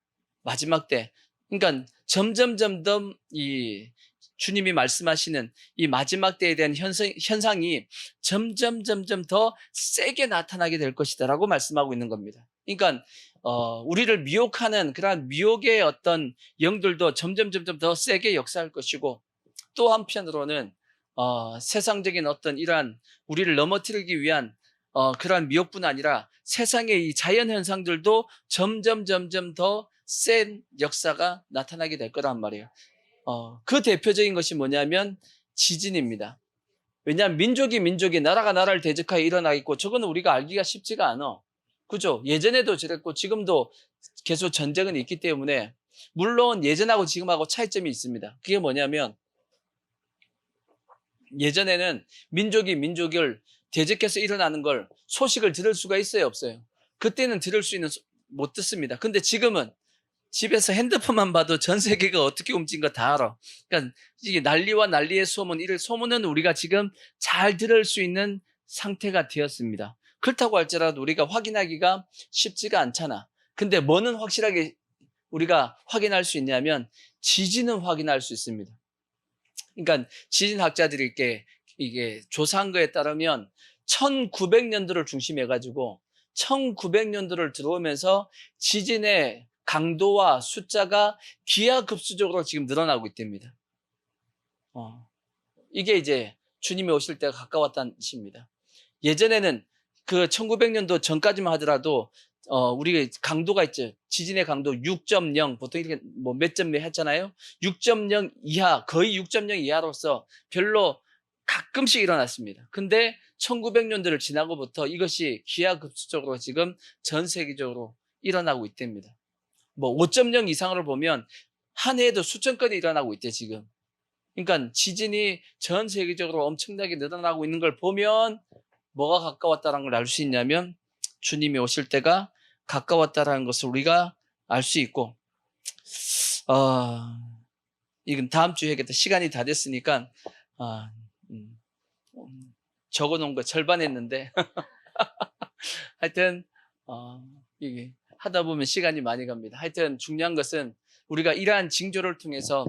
마지막 때. 그러니까 점점 이 주님이 말씀하시는 이 마지막 때에 대한 현상이 점점 더 세게 나타나게 될 것이다라고 말씀하고 있는 겁니다. 그러니까 우리를 미혹하는 그러한 미혹의 어떤 영들도 점점 더 세게 역사할 것이고, 또 한편으로는 세상적인 어떤 이러한 우리를 넘어뜨리기 위한 그러한 미혹뿐 아니라 세상의 이 자연 현상들도 점점 더 센 역사가 나타나게 될 거란 말이에요. 그 대표적인 것이 뭐냐면 지진입니다. 왜냐하면 민족이 나라가 나라를 대적하여 일어나 있고, 저거는 우리가 알기가 쉽지가 않아. 그죠? 예전에도 저랬고 지금도 계속 전쟁은 있기 때문에, 물론 예전하고 지금하고 차이점이 있습니다. 그게 뭐냐면 예전에는 민족을 대적해서 일어나는 걸 소식을 들을 수가 있어요, 없어요? 그때는 못 듣습니다. 근데 지금은 집에서 핸드폰만 봐도 전 세계가 어떻게 움직인 거 다 알아. 그러니까 이게 난리와 난리의 소문, 이런 소문은 우리가 지금 잘 들을 수 있는 상태가 되었습니다. 그렇다고 할지라도 우리가 확인하기가 쉽지가 않잖아. 근데 뭐는 확실하게 우리가 확인할 수 있냐면 지진은 확인할 수 있습니다. 그러니까 지진학자들이 이게 조사한 거에 따르면 1900년도를 중심해가지고 1900년도를 들어오면서 지진의 강도와 숫자가 기하급수적으로 지금 늘어나고 있답니다. 이게 이제 주님이 오실 때가 가까웠다는 뜻입니다. 예전에는 그 1900년도 전까지만 하더라도 우리가 강도가 있죠. 지진의 강도 6.0, 보통 이렇게 뭐 몇 점 했잖아요. 6.0 이하, 거의 6.0 이하로서 별로 가끔씩 일어났습니다. 근데 1900년도를 지나고부터 이것이 기하급수적으로 지금 전 세계적으로 일어나고 있답니다. 뭐 5.0 이상으로 보면 한 해에도 수천 건이 일어나고 있대 지금. 그러니까 지진이 전 세계적으로 엄청나게 늘어나고 있는 걸 보면 뭐가 가까웠다는 걸 알 수 있냐면 주님이 오실 때가 가까웠다라는 것을 우리가 알 수 있고, 이건 다음 주에 하겠다. 시간이 다 됐으니까 적어놓은 거 절반 했는데 하여튼 이게 하다 보면 시간이 많이 갑니다. 하여튼 중요한 것은 우리가 이러한 징조를 통해서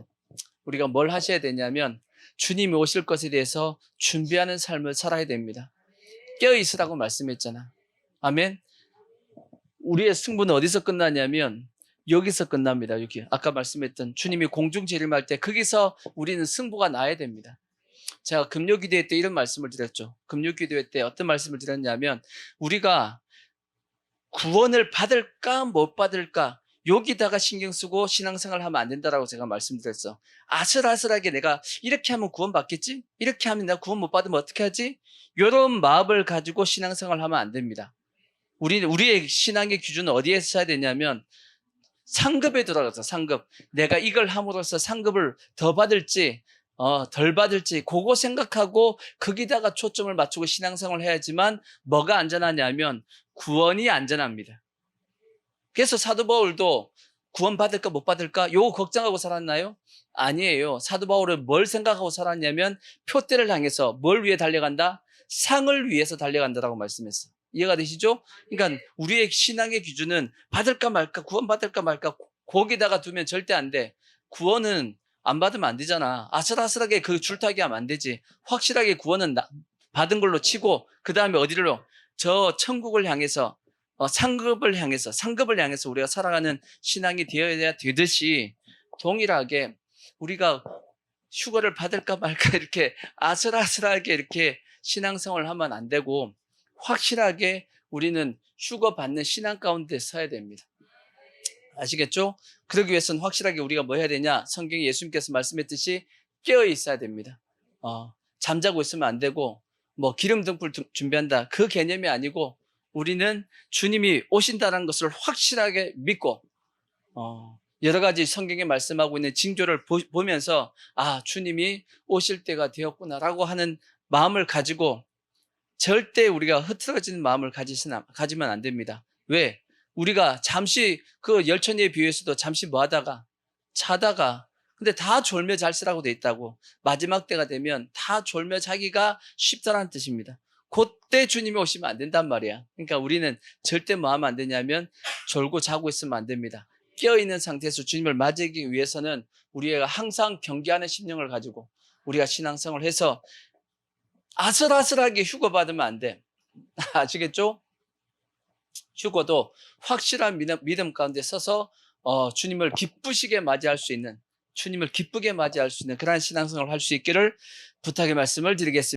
우리가 뭘 하셔야 되냐면 주님이 오실 것에 대해서 준비하는 삶을 살아야 됩니다. 깨어있으라고 말씀했잖아. 아멘. 우리의 승부는 어디서 끝나냐면 여기서 끝납니다. 여기 아까 말씀했던 주님이 공중 재림할 때 거기서 우리는 승부가 나야 됩니다. 제가 금요기도회 때 이런 말씀을 드렸죠. 금요기도회 때 어떤 말씀을 드렸냐면 우리가 구원을 받을까 못 받을까 여기다가 신경 쓰고 신앙생활 하면 안 된다라고 제가 말씀드렸어. 아슬아슬하게 내가 이렇게 하면 구원 받겠지? 이렇게 하면 내가 구원 못 받으면 어떻게 하지? 이런 마음을 가지고 신앙생활 하면 안 됩니다. 우리의 신앙의 기준은 어디에서 써야 되냐면 상급에 들어가서 상급. 내가 이걸 함으로써 상급을 더 받을지 덜 받을지 그거 생각하고 거기다가 초점을 맞추고 신앙생활을 해야지만 뭐가 안전하냐면 구원이 안전합니다. 그래서 사도 바울도 구원 받을까 못 받을까 요거 걱정하고 살았나요? 아니에요. 사도 바울은 뭘 생각하고 살았냐면 표대를 향해서 뭘 위해 달려간다? 상을 위해서 달려간다라고 말씀했어요. 이해가 되시죠? 그러니까 우리의 신앙의 기준은 받을까 말까, 구원 받을까 말까 거기다가 두면 절대 안 돼. 구원은 안 받으면 안 되잖아. 아슬아슬하게 그 줄타기 하면 안 되지. 확실하게 구원은 받은 걸로 치고 그 다음에 어디로? 저 천국을 향해서 상급을 향해서 우리가 살아가는 신앙이 되어야 되듯이 동일하게 우리가 휴거를 받을까 말까 이렇게 아슬아슬하게 이렇게 신앙생활을 하면 안 되고 확실하게 우리는 휴거 받는 신앙 가운데 서야 됩니다. 아시겠죠? 그러기 위해서는 확실하게 우리가 뭐 해야 되냐? 성경에 예수님께서 말씀했듯이 깨어 있어야 됩니다. 잠자고 있으면 안 되고 뭐 기름 등불 준비한다 그 개념이 아니고 우리는 주님이 오신다는 것을 확실하게 믿고 여러 가지 성경에 말씀하고 있는 징조를 보면서 주님이 오실 때가 되었구나라고 하는 마음을 가지고 절대 우리가 흐트러지는 마음을 가지면 안 됩니다. 왜? 우리가 잠시 그 열천리에 비유에서도 잠시 뭐 하다가 자다가 근데 다 졸며 잘 쓰라고 돼 있다고. 마지막 때가 되면 다 졸며 자기가 쉽다라는 뜻입니다. 그때 주님이 오시면 안 된단 말이야. 그러니까 우리는 절대 뭐 하면 안 되냐면 졸고 자고 있으면 안 됩니다. 깨어있는 상태에서 주님을 맞이하기 위해서는 우리가 항상 경계하는 심령을 가지고 우리가 신앙생활을 해서 아슬아슬하게 휴거 받으면 안 돼. 아시겠죠? 휴거도 확실한 믿음 가운데 서서 주님을 기쁘시게 맞이할 수 있는 주님을 기쁘게 맞이할 수 있는 그러한 신앙생활을 할 수 있기를 부탁의 말씀을 드리겠습니다.